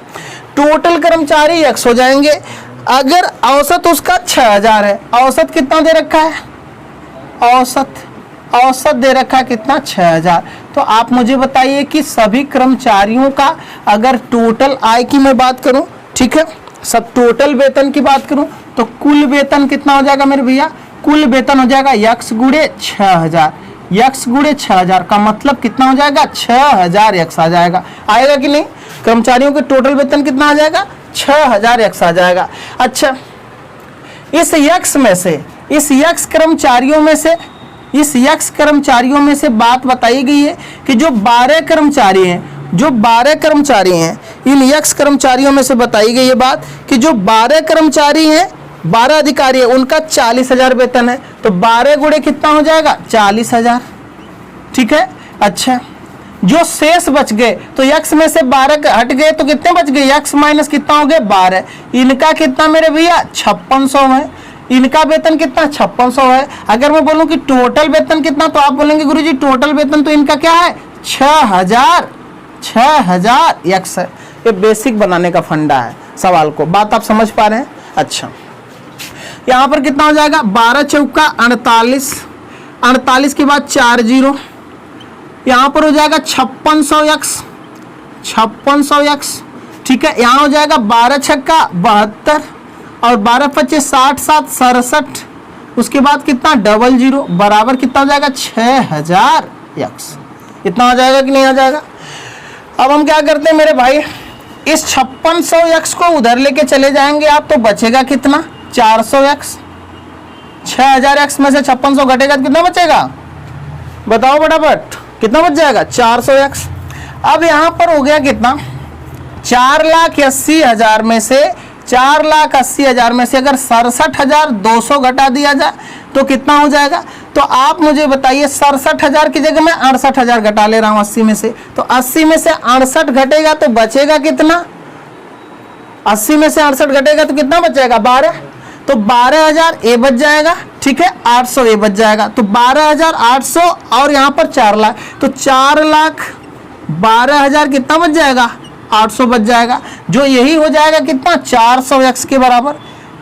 टोटल कर्मचारी x हो जाएंगे। अगर औसत उसका 6000 है, औसत कितना दे रखा है, औसत दे रखा है कितना, 6000। तो आप मुझे बताइए कि सभी कर्मचारियों का अगर टोटल आय की मैं बात करूं, ठीक है, सब टोटल वेतन की बात करूं, तो कुल वेतन कितना हो जाएगा मेरे भैया, कुल वेतन हो जाएगा x गुणे 6000। x गुणे 6000 का मतलब कितना हो जाएगा, 6000 x आ जाएगा। आएगा कि नहीं? कर्मचारियों के टोटल वेतन कितना आ जाएगा, 6000 x आ जाएगा। अच्छा, इस x में से, इस x कर्मचारियों में से बात बताई गई है कि जो 12 कर्मचारी हैं, इन x कर्मचारियों में से बताई गई है बात कि जो 12 कर्मचारी हैं, 12 अधिकारी है, उनका 40000 वेतन है। तो 12 गुणे कितना हो जाएगा, 40000, ठीक है। अच्छा, जो शेष बच गए, तो x में से 12 हट गए तो कितने बच गए, x माइनस कितना हो गए, 12। इनका कितना मेरे भैया, 5600 है। इनका वेतन कितना, 5600 है। अगर मैं बोलूं कि टोटल वेतन कितना, तो आप बोलेंगे गुरुजी टोटल वेतन तो इनका क्या है, 6000 x है। ये बेसिक बनाने का फंडा है सवाल को। बात आप समझ पा रहे हैं? अच्छा, यहाँ पर कितना हो जाएगा, 12 चौका 48, 48 के बाद 4 0, यहाँ पर हो जाएगा 5600 x, ठीक है। यहाँ हो जाएगा 12 छक्का 72 और 12 पच्चे 60 7 67, उसके बाद कितना, 00 बराबर कितना हो जाएगा, 6000 x। इतना हो जाएगा कि नहीं आ जाएगा? अब हम क्या करते हैं मेरे भाई, इस 5600 x को उधर लेके चले जाएंगे आप, तो बचेगा कितना, 400 x। 6000 x में से 5600 घटेगा तो कितना बचेगा, बताओ फटाफट, कितना बच जाएगा, 400 x। अब यहां पर हो गया कितना, 4,80,000 में से, 4,80,000 में से अगर 67,200 घटा दिया जाए तो कितना हो जाएगा। तो आप मुझे बताइए, 67,000 की जगह मैं 68,000 घटा ले रहा हूं 80 में से, तो 80 में से 68 घटेगा तो बचेगा कितना, 80 में से 68 घटेगा तो कितना बचेगा, 12। तो 12,000 ए बच जाएगा, ठीक है, 800 ए बच जाएगा। तो 12,800 और यहाँ पर 4 लाख, तो 4,12,000 कितना बच जाएगा, 800 बच जाएगा। जो यही हो जाएगा कितना, 400 x के बराबर।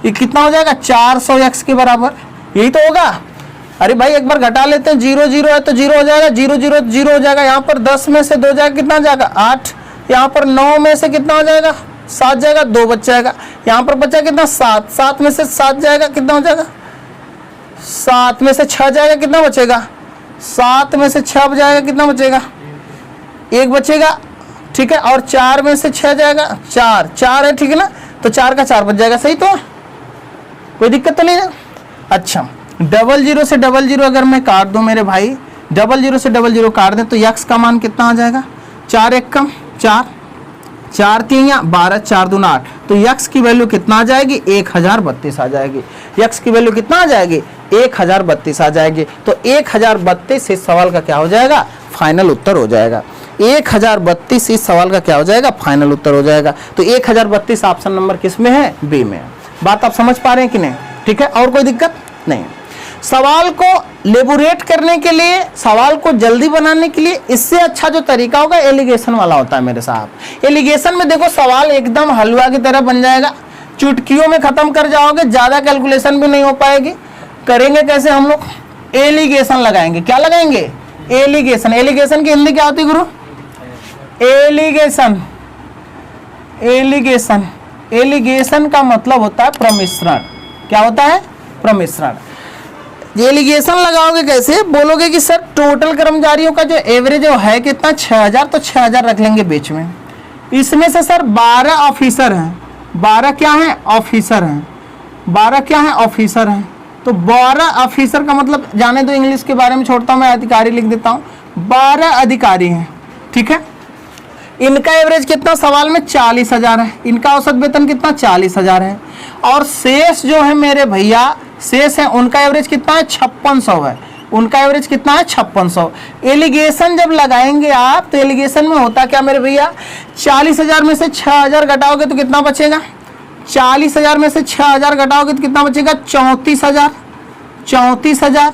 ये कितना हो जाएगा, 400 x के बराबर, यही तो होगा। अरे भाई एक बार घटा लेते हैं, 0 0 है तो 0 हो जाएगा, 0 0 0 हो जाएगा। यहाँ पर 10 में से 2 जाएगा, कितना जाएगा 8। यहाँ पर 9 में से कितना हो जाएगा 7 जाएगा, 2 बच जाएगा। यहाँ पर बचा कितना 7, 7 में से 7 जाएगा, कितना हो जाएगा 7 में से 6 जाएगा, कितना बचेगा 7 में से 6 जाएगा, कितना बचेगा 1 बचेगा, ठीक है। और 4 में से 6 जाएगा, 4 है, ठीक है ना, तो 4 का 4 बच जाएगा, सही तो है, कोई दिक्कत तो नहीं है। अच्छा 00 से 00 अगर मैं काट दूं मेरे भाई, 00 से 00 काट दें तो यक्स का मान कितना आ जाएगा 4 1 कम 4, 4 3 या 12, 4 दूना 8, तो यक्स की वैल्यू कितना आ जाएगी 1032 आ जाएगी। यक्स की वैल्यू कितना आ जाएगी 1032 आ जाएगी। तो 1032 इस सवाल का क्या हो जाएगा फाइनल उत्तर हो जाएगा। 1032 इस सवाल का क्या हो जाएगा फाइनल उत्तर हो जाएगा। तो 1032 ऑप्शन नंबर किस में है, बी में है। बात आप समझ पा रहे हैं कि नहीं, ठीक है, और कोई दिक्कत नहीं। सवाल को लेबोरेट करने के लिए, सवाल को जल्दी बनाने के लिए इससे अच्छा जो तरीका होगा एलिगेशन वाला होता है मेरे साहब। एलिगेशन में देखो सवाल एकदम हलवा की तरह बन जाएगा, चुटकियों में खत्म कर जाओगे, ज्यादा कैलकुलेशन भी नहीं हो पाएगी। करेंगे कैसे हम लोग, एलिगेशन लगाएंगे। क्या लगाएंगे, एलिगेशन। एलिगेशन की हिंदी क्या होती है गुरु, एलिगेशन। एलिगेशन, एलिगेशन का मतलब होता है प्रमिश्रण। क्या होता है, प्रमिश्रण। एलिगेशन लगाओगे कैसे, बोलोगे कि सर टोटल कर्मचारियों का जो एवरेज है कितना 6000, तो 6000 रख लेंगे बीच में। इसमें से सर 12 ऑफिसर हैं, 12 क्या हैं ऑफिसर हैं, 12 क्या हैं ऑफिसर हैं। तो 12 ऑफिसर का मतलब जाने दो, इंग्लिश के बारे में छोड़ता हूं, मैं अधिकारी लिख देता हूं। 12 अधिकारी हैं, ठीक है। इनका एवरेज कितना सवाल में 40000 है, इनका औसत वेतन कितना 40000 है। और शेष जो है मेरे भैया, शेष है उनका एवरेज कितना है 5600 है, उनका एवरेज कितना है 5600। एलिगेशन जब लगाएंगे आप तो एलिगेशन में होता क्या मेरे भैया, 40000 में से 6000 घटाओगे तो कितना बचेगा, 40000 में से 6000 घटाओगे तो कितना बचेगा 34000, 34000,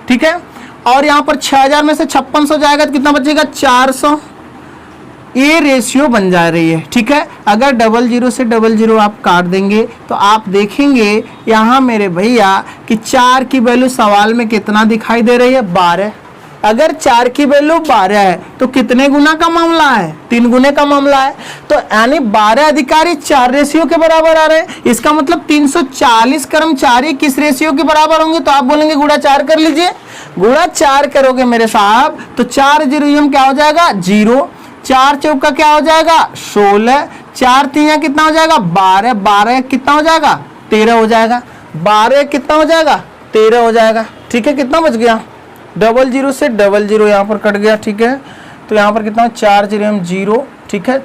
ठीक है। और यहाँ पर 6000 में से 5600 जाएगा तो कितना बचेगा 400। ये रेशियो बन जा रही है, ठीक है। अगर 00 से 00 आप काट देंगे तो आप देखेंगे यहाँ मेरे भैया कि 4 की वैल्यू सवाल में कितना दिखाई दे रही है 12। अगर 4 की वैल्यू 12 है तो कितने गुना का मामला है, 3 गुने का मामला है। तो यानी 12 अधिकारी 4 रेशियो के बराबर आ रहे हैं। इसका मतलब 340 कर्मचारी किस रेशियो के बराबर होंगे, तो आप बोलेंगे गुणा 4 कर लीजिए। गुणा 4 करोगे मेरे साहब तो 4 0 क्या हो जाएगा 0, 4 चौका क्या हो जाएगा 16, 4 3 कितना हो जाएगा 12, 12 कितना हो जाएगा 13 हो जाएगा, 12 कितना हो जाएगा 13 हो जाएगा, ठीक है। कितना बच गया 00 से 00 यहाँ पर कट गया, ठीक है। तो यहाँ पर कितना 4 0 0, ठीक है,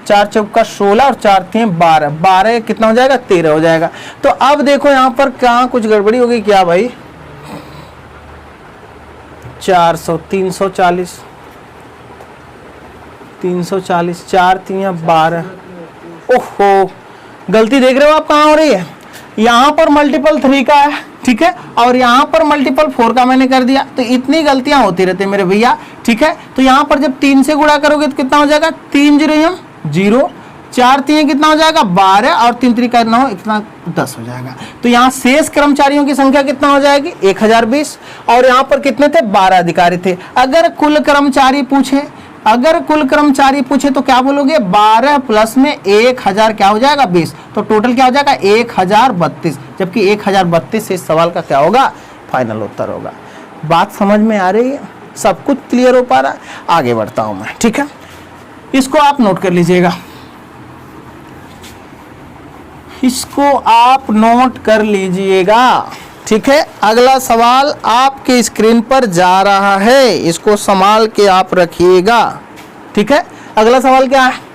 4 चौका 16 और 4 3 12, 12 कितना हो जाएगा 13 हो जाएगा। तो अब देखो यहाँ पर कहाँ कुछ गड़बड़ी हो गई क्या भाई, 400 340 340, 4 3 12, ओहो गलती देख रहे हो आप कहाँ हो रही है, यहाँ पर मल्टीपल 3 का है, ठीक है, और यहाँ पर मल्टीपल 4 का मैंने कर दिया। तो इतनी गलतियां होती रहती है मेरे भैया, ठीक है। तो यहाँ पर जब 3 से गुणा करोगे तो कितना हो जाएगा 3 0 0, 4 3 कितना हो जाएगा 12 और 3 3 का 9, इतना 10 हो जाएगा। तो यहाँ शेष कर्मचारियों की संख्या कितना हो जाएगी 1020। और यहाँ पर कितने थे 12 अधिकारी थे। अगर कुल कर्मचारी पूछे, अगर कुल कर्मचारी पूछे तो क्या बोलोगे 12 प्लस में 1000 क्या हो जाएगा 20, तो टोटल क्या हो जाएगा 1032। जबकि 1032 से इस सवाल का क्या होगा फाइनल उत्तर होगा। बात समझ में आ रही है, सब कुछ क्लियर हो पा रहा है। आगे बढ़ता हूं मैं, ठीक है, इसको आप नोट कर लीजिएगा, इसको आप नोट कर लीजिएगा, ठीक है। अगला सवाल आपके स्क्रीन पर जा रहा है, इसको संभाल के आप रखिएगा, ठीक है। अगला सवाल क्या है,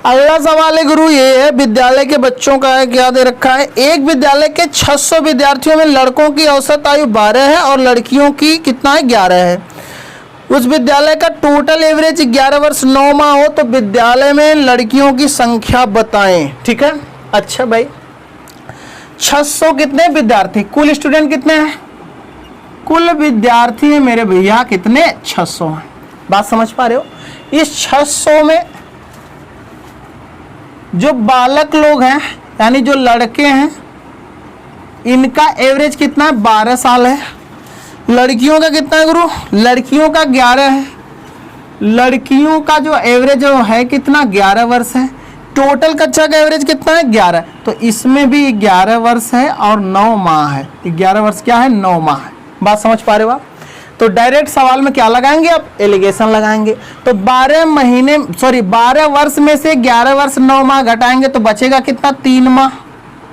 अगला सवाल है गुरु ये है, विद्यालय के बच्चों का है, क्या दे रखा है, एक विद्यालय के 600 विद्यार्थियों में लड़कों की औसत आयु 12 है और लड़कियों की कितना है 11 है। उस विद्यालय का टोटल एवरेज 11 वर्ष 9 माह हो तो विद्यालय में लड़कियों की संख्या बताएं, ठीक है। अच्छा भाई 600 कितने विद्यार्थी, कुल स्टूडेंट कितने हैं, कुल विद्यार्थी है मेरे भैया कितने 600 हैं। बात समझ पा रहे हो, इस 600 में जो बालक लोग हैं यानी जो लड़के हैं इनका एवरेज कितना है, 12 साल है। लड़कियों का कितना है गुरु, लड़कियों का 11 है। लड़कियों का जो एवरेज है कितना, 11 वर्ष है। टोटल कक्षा का एवरेज कितना है, 11। तो इसमें भी 11 वर्ष है और 9 माह है। 11 वर्ष क्या है, 9 माह है। बात समझ पा रहे हो आप? तो डायरेक्ट सवाल में क्या लगाएंगे आप, एलिगेशन लगाएंगे। तो 12 वर्ष में से 11 वर्ष 9 माह घटाएंगे तो बचेगा कितना, 3 माह।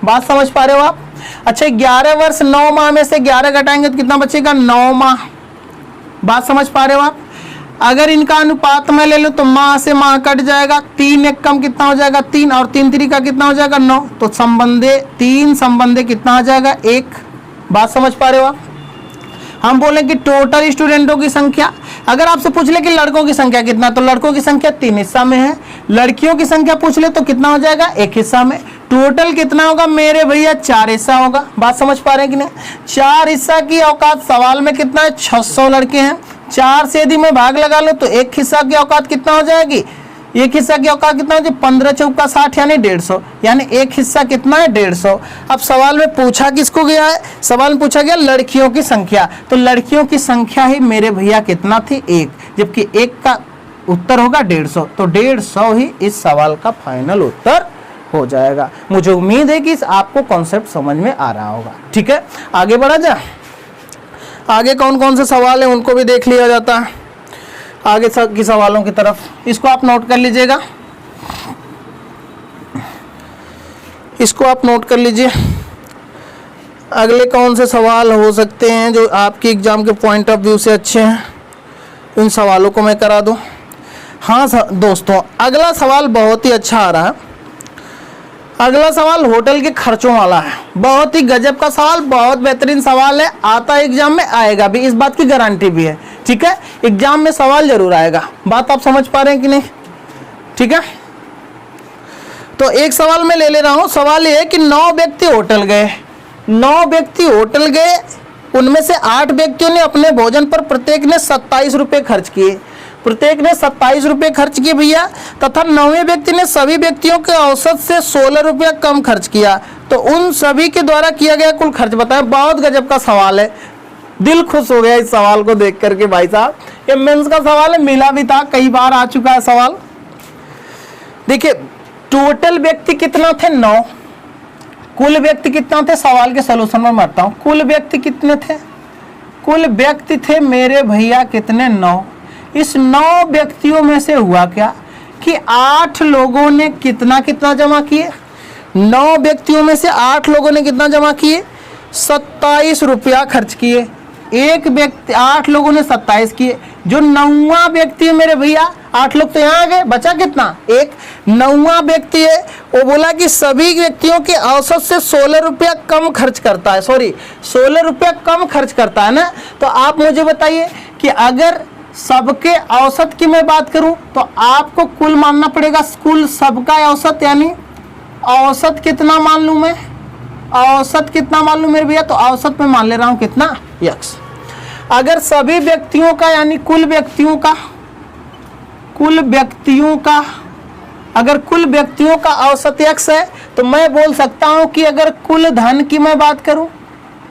बात समझ पा रहे हो आप? अच्छा 11 वर्ष 9 माह में से 11 घटाएंगे तो कितना बचेगा, 9 माह। बात समझ पा रहे हो आप? अगर इनका अनुपात में ले लो तो माह से माह कट जाएगा, 3 एक कम कितना हो जाएगा, 3 और 3 3 का कितना हो जाएगा, 9। तो संबंधे 3 संबंधे कितना आ जाएगा, 1। बात समझ पा रहे हो आप? हम बोले कि टोटल स्टूडेंटों की संख्या, अगर आपसे पूछ ले कि लड़कों की संख्या कितना, तो लड़कों की संख्या 3 हिस्सा में है। लड़कियों की संख्या पूछ ले तो कितना हो जाएगा, 1 हिस्सा में। टोटल कितना होगा मेरे भैया, 4 हिस्सा होगा। बात समझ पा रहे हैं कि नहीं? 4 हिस्सा की औकात सवाल में कितना है, 600 लड़के हैं। 4 से यदि मैं भाग लगा लो तो 1 हिस्सा की औकात कितना हो जाएगी, 1 हिस्सा की औकात कितना हो जाएगी, 15 चौका 60 यानी 150, यानी 1 हिस्सा कितना है, 150। अब सवाल में पूछा किसको गया है, सवाल में पूछा गया लड़कियों की संख्या। तो लड़कियों की संख्या ही मेरे भैया कितना थी, 1, जबकि 1 का उत्तर होगा 150। तो 150 ही इस सवाल का फाइनल उत्तर हो जाएगा। मुझे उम्मीद है कि आपको कॉन्सेप्ट समझ में आ रहा होगा। ठीक है, आगे बढ़ा जाए। आगे कौन कौन से सवाल हैं उनको भी देख लिया जाता है आगे की सवालों की तरफ। इसको आप नोट कर लीजिएगा, इसको आप नोट कर लीजिए। अगले कौन से सवाल हो सकते हैं जो आपके एग्जाम के पॉइंट ऑफ व्यू से अच्छे हैं, इन सवालों को मैं करा दूं। हाँ दोस्तों, अगला सवाल बहुत ही अच्छा आ रहा है। अगला सवाल होटल के खर्चों वाला है। बहुत ही गजब का सवाल, बहुत बेहतरीन सवाल है। आता है एग्जाम में, आएगा भी, इस बात की गारंटी भी है। ठीक है, एग्जाम में सवाल जरूर आएगा। बात आप समझ पा रहे हैं कि नहीं? ठीक है, तो एक सवाल मैं ले रहा हूं। सवाल ये है कि 9 व्यक्ति होटल गए, 9 व्यक्ति होटल गए, उनमें से 8 व्यक्तियों ने अपने भोजन पर प्रत्येक ने 27 रुपये खर्च किए। प्रत्येक ने 27 रुपये खर्च किए भैया, तथा 9वें व्यक्ति ने सभी व्यक्तियों के औसत से 16 रुपया कम खर्च किया। तो उन सभी के द्वारा किया गया कुल खर्च बताएं। बहुत गजब का सवाल है, दिल खुश हो गया इस सवाल को देख करके भाई साहब। ये मेंस का सवाल है, मिला भी था, कई बार आ चुका है सवाल। देखिए टोटल व्यक्ति कितना थे, 9। कुल व्यक्ति कितना थे, सवाल के सलूशन में मारता हूं। कुल व्यक्ति कितने थे, कुल व्यक्ति थे मेरे भैया कितने, 9। इस 9 व्यक्तियों में से हुआ क्या कि 8 लोगों ने कितना कितना जमा किए। 9 व्यक्तियों में से 8 लोगों ने कितना जमा किए, 27 रुपया खर्च किए। एक व्यक्ति, 8 लोगों ने 27 किए। जो 9वां व्यक्ति है मेरे भैया, 8 लोग तो यहाँ आ गए, बचा कितना, 1। 9वां व्यक्ति है, वो बोला कि सभी व्यक्तियों के औसत से 16 रुपया कम खर्च करता है। सॉरी, 16 रुपया कम खर्च करता है ना। तो आप मुझे बताइए कि अगर सबके औसत की मैं बात करूं तो आपको कुल मानना पड़ेगा, कुल सबका औसत, यानी औसत कितना मान लूं मैं, औसत कितना मान लूं मेरे भैया, तो औसत में मान ले रहा हूं कितना, x। अगर सभी व्यक्तियों का यानी कुल व्यक्तियों का अगर कुल व्यक्तियों का औसत x है तो मैं बोल सकता हूं कि अगर कुल धन की मैं बात करूं,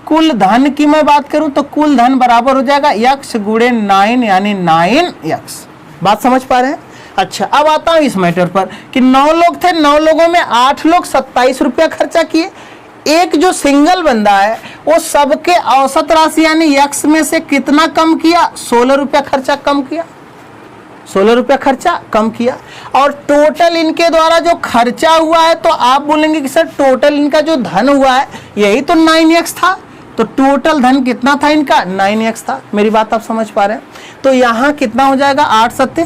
कुल धन की मैं बात करूं तो कुल धन बराबर हो जाएगा x गुणे 9 यानी 9x। बात समझ पा रहे हैं? अच्छा, अब आता हूं इस मैटर पर कि 9 लोग थे, 9 लोगों में 8 लोग 27 रुपया खर्चा किए। एक जो सिंगल बंदा है वो सबके औसत राशि यानी x में से कितना कम किया, 16 रुपया खर्चा कम किया, 16 रुपया खर्चा कम किया। और टोटल इनके द्वारा जो खर्चा हुआ है तो आप बोलेंगे कि सर टोटल इनका जो धन हुआ है यही तो 9x था। तो टोटल धन कितना था इनका, 9x था। मेरी बात आप समझ पा रहे हैं? तो यहाँ कितना हो जाएगा, 8 सत्ते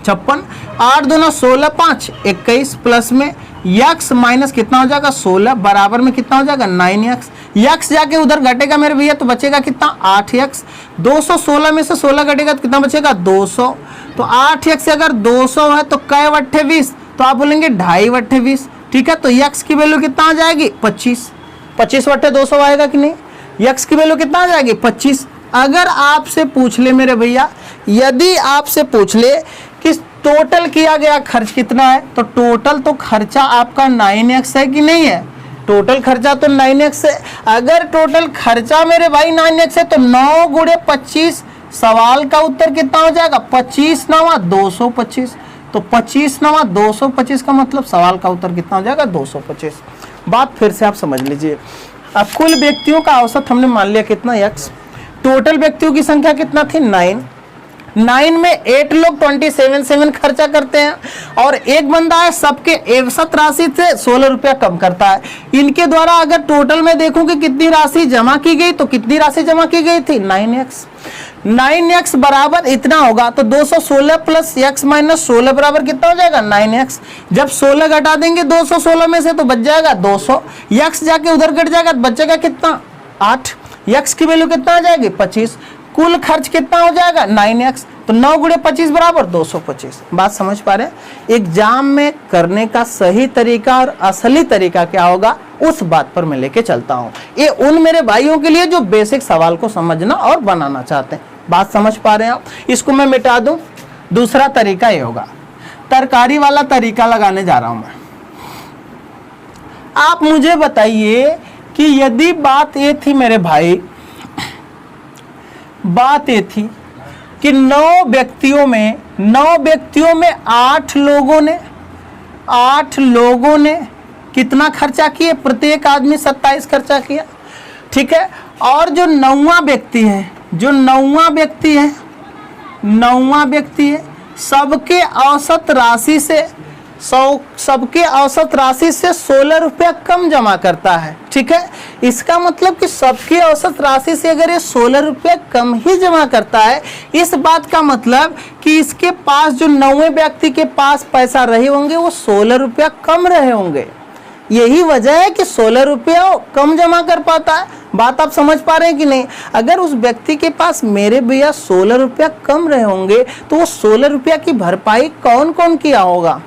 56, 8 दूना 16, 5 21 प्लस में x माइनस कितना हो जाएगा, 16 बराबर में कितना हो जाएगा, 9x। x जाके उधर घटेगा मेरे भैया तो बचेगा कितना, 8x। 216 में से 16 घटेगा तो कितना बचेगा, 200। तो 8x अगर 200 है तो कै वट्ठे 20, तो आप बोलेंगे 2.5 वट्ठे 20। ठीक है, तो x की वैल्यू कितना आ जाएगी, 25। 25 वट्ठे 200 आएगा कि नहीं, x की वैल्यू कितना आ जाएगी, 25। अगर आपसे पूछ ले मेरे भैया, यदि आपसे पूछ ले कि टोटल किया गया खर्च कितना है, तो टोटल तो खर्चा आपका 9x है कि नहीं है, टोटल खर्चा तो 9x है। अगर टोटल खर्चा मेरे भाई 9x है तो 9 गुणे 25, सवाल का उत्तर कितना हो जाएगा 25 9 225। तो 25 9 225 का मतलब सवाल का उत्तर कितना हो जाएगा 225। बात फिर से आप समझ लीजिए। अब कुल व्यक्तियों का औसत हमने मान लिया कितना x, टोटल व्यक्तियों की संख्या कितना थी 9 में 8 लोग 27 खर्चा करते हैं और एक बंदा है सबके औसत राशि से 16 रुपया कम करता है। इनके द्वारा अगर टोटल में देखूं कि कितनी राशि जमा की गई तो कितनी राशि जमा की गई थी 9x बराबर इतना होगा। तो 216 प्लस x माइनस 16 बराबर कितना हो जाएगा 9x। जब 16 घटा देंगे 216 में से तो बच जाएगा 200, x जाके उधर घट जाएगा तो बचेगा कितना 8, x की वैल्यू कितना आ जाएगी 25। कुल खर्च कितना हो जाएगा 9x। तो 9 गुणे 25 बराबर 225। बात समझ पा रहे हैं। एग्जाम में करने का सही तरीका और असली तरीका क्या होगा उस बात पर मैं लेके चलता हूं। ये उन मेरे भाइयों के लिए जो बेसिक सवाल को समझना और बनाना चाहते हैं। बात समझ पा रहे हैं आप। इसको मैं मिटा दूं। दूसरा तरीका ये होगा, तरकारी वाला तरीका लगाने जा रहा हूं मैं। आप मुझे बताइए कि यदि बात ये थी मेरे भाई, बात ये थी कि 9 व्यक्तियों में 8 लोगों ने कितना खर्चा किए, प्रत्येक आदमी 27 खर्चा किया, ठीक है। और जो 9वां व्यक्ति है सबके औसत राशि से 16 रुपया कम जमा करता है, ठीक है। इसका मतलब कि सबके औसत राशि से अगर ये 16 रुपया कम ही जमा करता है, इस बात का मतलब कि इसके पास जो 9वें व्यक्ति के पास पैसा रहे होंगे वो 16 रुपया कम रहे होंगे। यही वजह है कि 16 रुपया कम जमा कर पाता है। बात आप समझ पा रहे हैं कि नहीं। अगर उस व्यक्ति के पास मेरे भैया 16 रुपया कम रहे होंगे तो वो 16 रुपया की भरपाई कौन कौन किया होगा,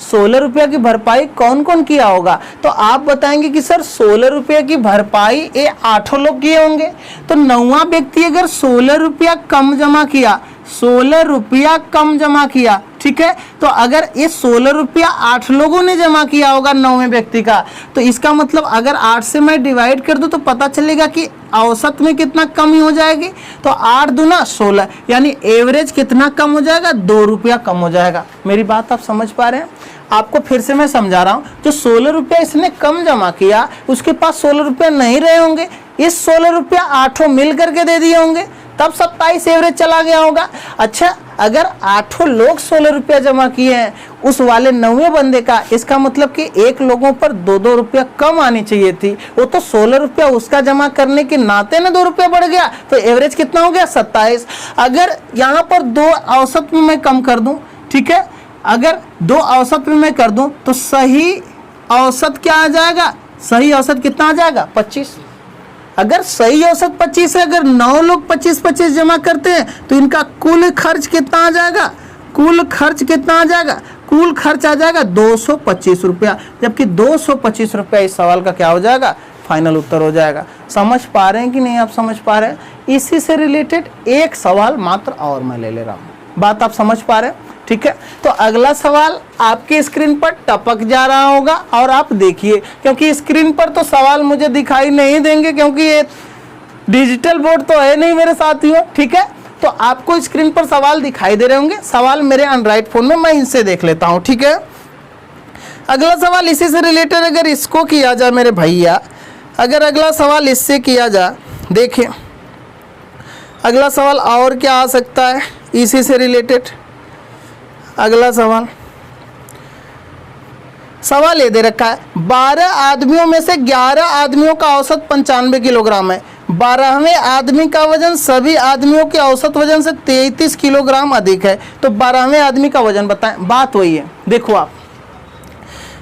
16 रुपया की भरपाई कौन कौन किया होगा। तो आप बताएंगे कि सर 16 रुपये की भरपाई ये 8 लोग किए होंगे। तो 9वां व्यक्ति अगर 16 रुपया कम जमा किया, 16 रुपया कम जमा किया, ठीक है। तो अगर ये 16 रुपया 8 लोगों ने जमा किया होगा 9वें व्यक्ति का, तो इसका मतलब अगर 8 से मैं डिवाइड कर दूं तो पता चलेगा कि औसत में कितना कमी हो जाएगी। तो 8 दूना 16 यानी एवरेज कितना कम हो जाएगा 2 रुपया कम हो जाएगा। मेरी बात आप समझ पा रहे हैं। आपको फिर से मैं समझा रहा हूं, जो 16 रुपया इसने कम जमा किया उसके पास 16 रुपया नहीं रहे होंगे, इस 16 रुपया 8 मिल करके दे दिए होंगे, तब 27 एवरेज चला गया होगा। अच्छा, अगर 8 लोग 16 रुपया जमा किए हैं उस वाले 9वें बंदे का, इसका मतलब कि एक लोगों पर 2-2 रुपया कम आनी चाहिए थी। वो तो 16 रुपया उसका जमा करने के नाते ना 2 रुपया बढ़ गया, तो एवरेज कितना हो गया 27। अगर यहाँ पर 2 औसत में मैं कम कर दूं, ठीक है, अगर 2 औसत में मैं कर दूं तो सही औसत क्या आ जाएगा, सही औसत कितना आ जाएगा 25। अगर सही औसत 25 है, अगर 9 लोग 25-25 जमा करते हैं तो इनका कुल खर्च कितना आ जाएगा, कुल खर्च कितना आ जाएगा, कुल खर्च आ जाएगा 225 रुपया। जबकि 225 रुपया इस सवाल का क्या हो जाएगा, फाइनल उत्तर हो जाएगा। समझ पा रहे हैं कि नहीं आप समझ पा रहे हैं। इसी से रिलेटेड एक सवाल मात्र और मैं ले रहा हूँ। बात आप समझ पा रहे हैं, ठीक है। तो अगला सवाल आपके स्क्रीन पर टपक जा रहा होगा और आप देखिए, क्योंकि स्क्रीन पर तो सवाल मुझे दिखाई नहीं देंगे क्योंकि ये डिजिटल बोर्ड तो है नहीं मेरे साथियों, ठीक है। तो आपको स्क्रीन पर सवाल दिखाई दे रहे होंगे। सवाल मेरे एंड्रॉइड फोन में, मैं इनसे देख लेता हूं, ठीक है। अगला सवाल इसी से रिलेटेड अगर इसको किया जाए मेरे भैया, अगर अगला सवाल इससे किया जाए, देखिए अगला सवाल और क्या आ सकता है इसी से रिलेटेड। अगला सवाल ये दे रखा है, 12 आदमियों में से 11 आदमियों का औसत 95 किलोग्राम है। 12वें आदमी का वजन सभी आदमियों के औसत वजन से 33 किलोग्राम अधिक है। तो 12वें आदमी का वजन बताएं। बात वही है, देखो आप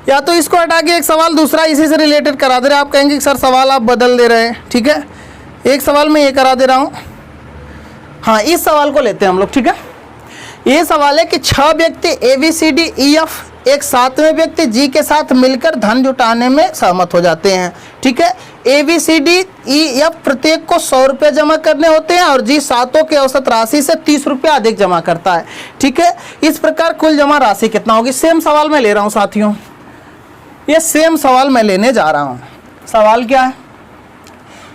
या तो इसको हटा के एक सवाल दूसरा इसी से रिलेटेड करा दे रहे हैं। आप कहेंगे कि सर सवाल आप बदल दे रहे हैं, ठीक है। एक सवाल मैं ये करा दे रहा हूँ। हाँ, इस सवाल को लेते हैं हम लोग, ठीक है। ये सवाल है कि 6 व्यक्ति ABCDEF एक 7वें व्यक्ति G के साथ मिलकर धन जुटाने में सहमत हो जाते हैं, ठीक है। ABCDEF प्रत्येक को 100 रुपये जमा करने होते हैं और G सातों के औसत राशि से 30 रुपया अधिक जमा करता है, ठीक है। इस प्रकार कुल जमा राशि कितना होगी। सेम सवाल मैं ले रहा हूँ साथियों, ये सेम सवाल मैं लेने जा रहा हूँ। सवाल क्या है?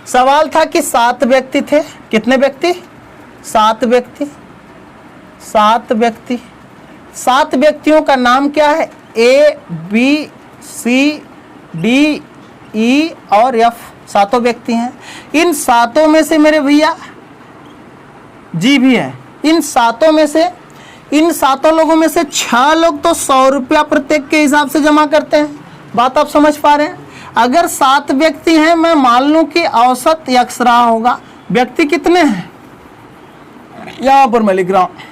सवाल था कि 7 व्यक्ति थे। कितने व्यक्ति? 7 व्यक्ति। 7 व्यक्ति, 7 व्यक्तियों का नाम क्या है? A, B, C, D, E और F, 7 व्यक्ति हैं। इन 7 में से मेरे भैया G भी है। इन 7 में से, इन 7 लोगों में से 6 लोग तो 100 रुपया प्रत्येक के हिसाब से जमा करते हैं। बात आप समझ पा रहे हैं? अगर 7 व्यक्ति हैं, मैं मान लूं कि औसत x रहा होगा। व्यक्ति कितने हैं? यहां पर मैं लिख रहा हूं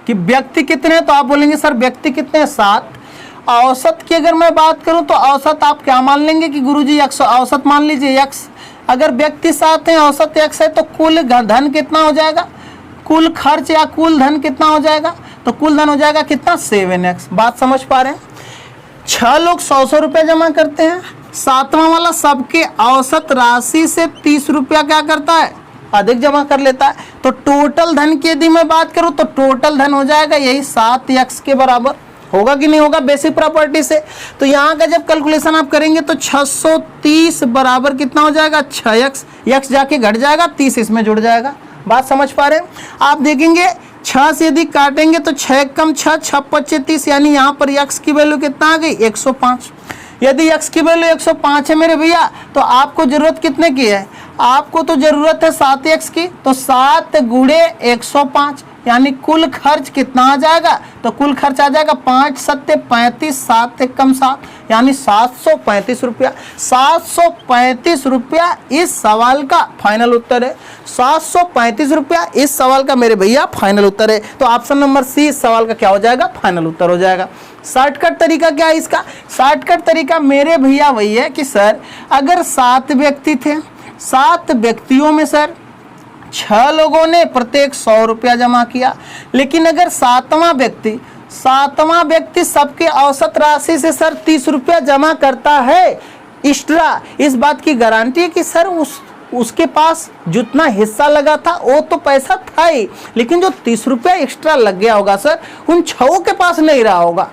कि व्यक्ति कितने हैं, तो आप बोलेंगे सर व्यक्ति कितने हैं? 7। औसत की अगर मैं बात करूं तो औसत आप क्या मान लेंगे कि गुरुजी x, औसत मान लीजिए x। अगर व्यक्ति 7 हैं, औसत x है, तो कुल धन कितना हो जाएगा? कुल खर्च या कुल धन कितना हो जाएगा? तो कुल धन हो जाएगा कितना? 7x। बात समझ पा रहे हैं? 6 लोग 100 रुपये जमा करते हैं। 7वां वाला सबके औसत राशि से 30 रुपया क्या करता है? अधिक जमा कर लेता है। तो टोटल धन की यदि मैं बात करूं तो टोटल धन हो जाएगा यही 7x के बराबर। होगा कि नहीं होगा बेसिक प्रॉपर्टी से? तो यहाँ का जब कैलकुलेशन आप करेंगे तो 630 बराबर कितना हो जाएगा? 6x। x जाके घट जाएगा, 30 इसमें जुड़ जाएगा। बात समझ पा रहे हैं? आप देखेंगे 6 से यदि काटेंगे तो 6 कम 6, 6 5 30, यानी यहाँ पर x की वैल्यू कितना आ गई? 105। यदि x की वैल्यू 105 है मेरे भैया, तो आपको जरूरत कितने की है? आपको तो जरूरत है 7x की। तो 7 गुणे 105, यानी कुल खर्च कितना आ जाएगा? तो कुल खर्च आ जाएगा 5 7 35, 7 1 कम 7, यानी 735 रुपया। 735 रुपया इस सवाल का फाइनल उत्तर है। 735 रुपया इस सवाल का मेरे भैया फाइनल उत्तर है। तो ऑप्शन नंबर सी इस सवाल का क्या हो जाएगा? फाइनल उत्तर हो जाएगा। शॉर्टकट तरीका क्या है इसका? शॉर्टकट तरीका मेरे भैया वही है कि सर अगर 7 व्यक्ति थे, 7 व्यक्तियों में सर 6 लोगों ने प्रत्येक 100 रुपया जमा किया, लेकिन अगर 7वां व्यक्ति सबके औसत राशि से सर 30 रुपया जमा करता है एक्स्ट्रा, इस बात की गारंटी है कि सर उसके पास जितना हिस्सा लगा था वो तो पैसा था ही, लेकिन जो 30 रुपया एक्स्ट्रा लग गया होगा सर उन 6 के पास नहीं रहा होगा।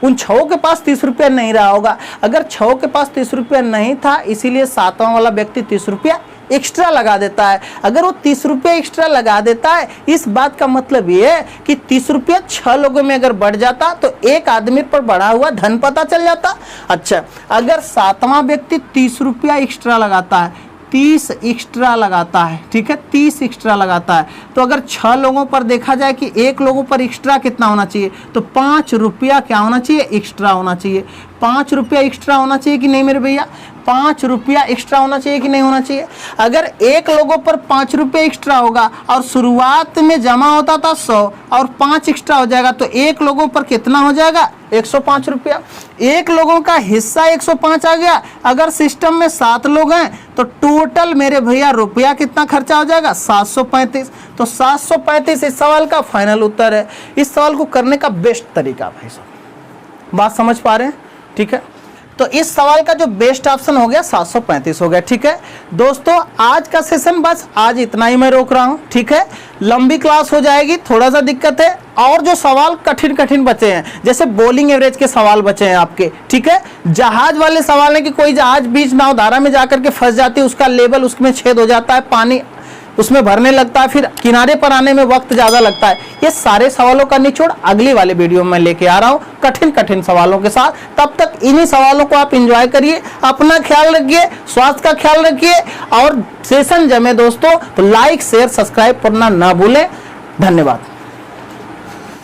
उन 6 के पास 30 रुपया नहीं रहा होगा। अगर 6 के पास 30 रुपया नहीं था, इसीलिए 7वां वाला व्यक्ति 30 रुपया एक्स्ट्रा लगा देता है। अगर वो 30 रुपया एक्स्ट्रा लगा देता है, इस बात का मतलब ये है कि 30 रुपया 6 लोगों में अगर बढ़ जाता तो एक आदमी पर बढ़ा हुआ धन पता चल जाता। अच्छा, अगर 7वां व्यक्ति 30 रुपया एक्स्ट्रा लगाता है, 30 एक्स्ट्रा लगाता है, ठीक है, 30 एक्स्ट्रा लगाता है, तो अगर 6 लोगों पर देखा जाए कि एक लोगों पर एक्स्ट्रा कितना होना चाहिए, तो 5 रुपया क्या होना चाहिए? एक्स्ट्रा होना चाहिए। 5 रुपया एक्स्ट्रा होना चाहिए कि नहीं मेरे भैया? 5 रुपया एक्स्ट्रा होना चाहिए कि नहीं होना चाहिए? अगर एक लोगों पर 5 रुपये एक्स्ट्रा होगा और शुरुआत में जमा होता था 100 और 5 एक्स्ट्रा हो जाएगा, तो एक लोगों पर कितना हो जाएगा? 105 रुपया। एक लोगों का हिस्सा 105 आ गया। अगर सिस्टम में 7 लोग हैं तो टोटल मेरे भैया रुपया कितना खर्चा हो जाएगा? 735। तो 735 इस सवाल का फाइनल उत्तर है। इस सवाल को करने का बेस्ट तरीका भाई साहब, बात समझ पा रहे हैं? ठीक है, तो इस सवाल का जो बेस्ट ऑप्शन हो गया 735 हो गया। ठीक है दोस्तों, आज का सेशन बस आज इतना ही मैं रोक रहा हूं। ठीक है, लंबी क्लास हो जाएगी, थोड़ा सा दिक्कत है, और जो सवाल कठिन कठिन बचे हैं, जैसे बॉलिंग एवरेज के सवाल बचे हैं आपके, ठीक है, जहाज वाले सवाल है कि कोई जहाज बीच नावधारा में जाकर के फंस जाती है, उसका लेवल उसमें छेद हो जाता है, पानी उसमें भरने लगता है, फिर किनारे पर आने में वक्त ज्यादा लगता है। ये सारे सवालों का निचोड़ अगली वाले वीडियो में लेके आ रहा हूं कठिन कठिन सवालों के साथ। तब तक इन्हीं सवालों को आप एंजॉय करिए, अपना ख्याल रखिए, स्वास्थ्य का ख्याल रखिए, और सेशन जमे दोस्तों तो लाइक शेयर सब्सक्राइब करना ना भूलें। धन्यवाद।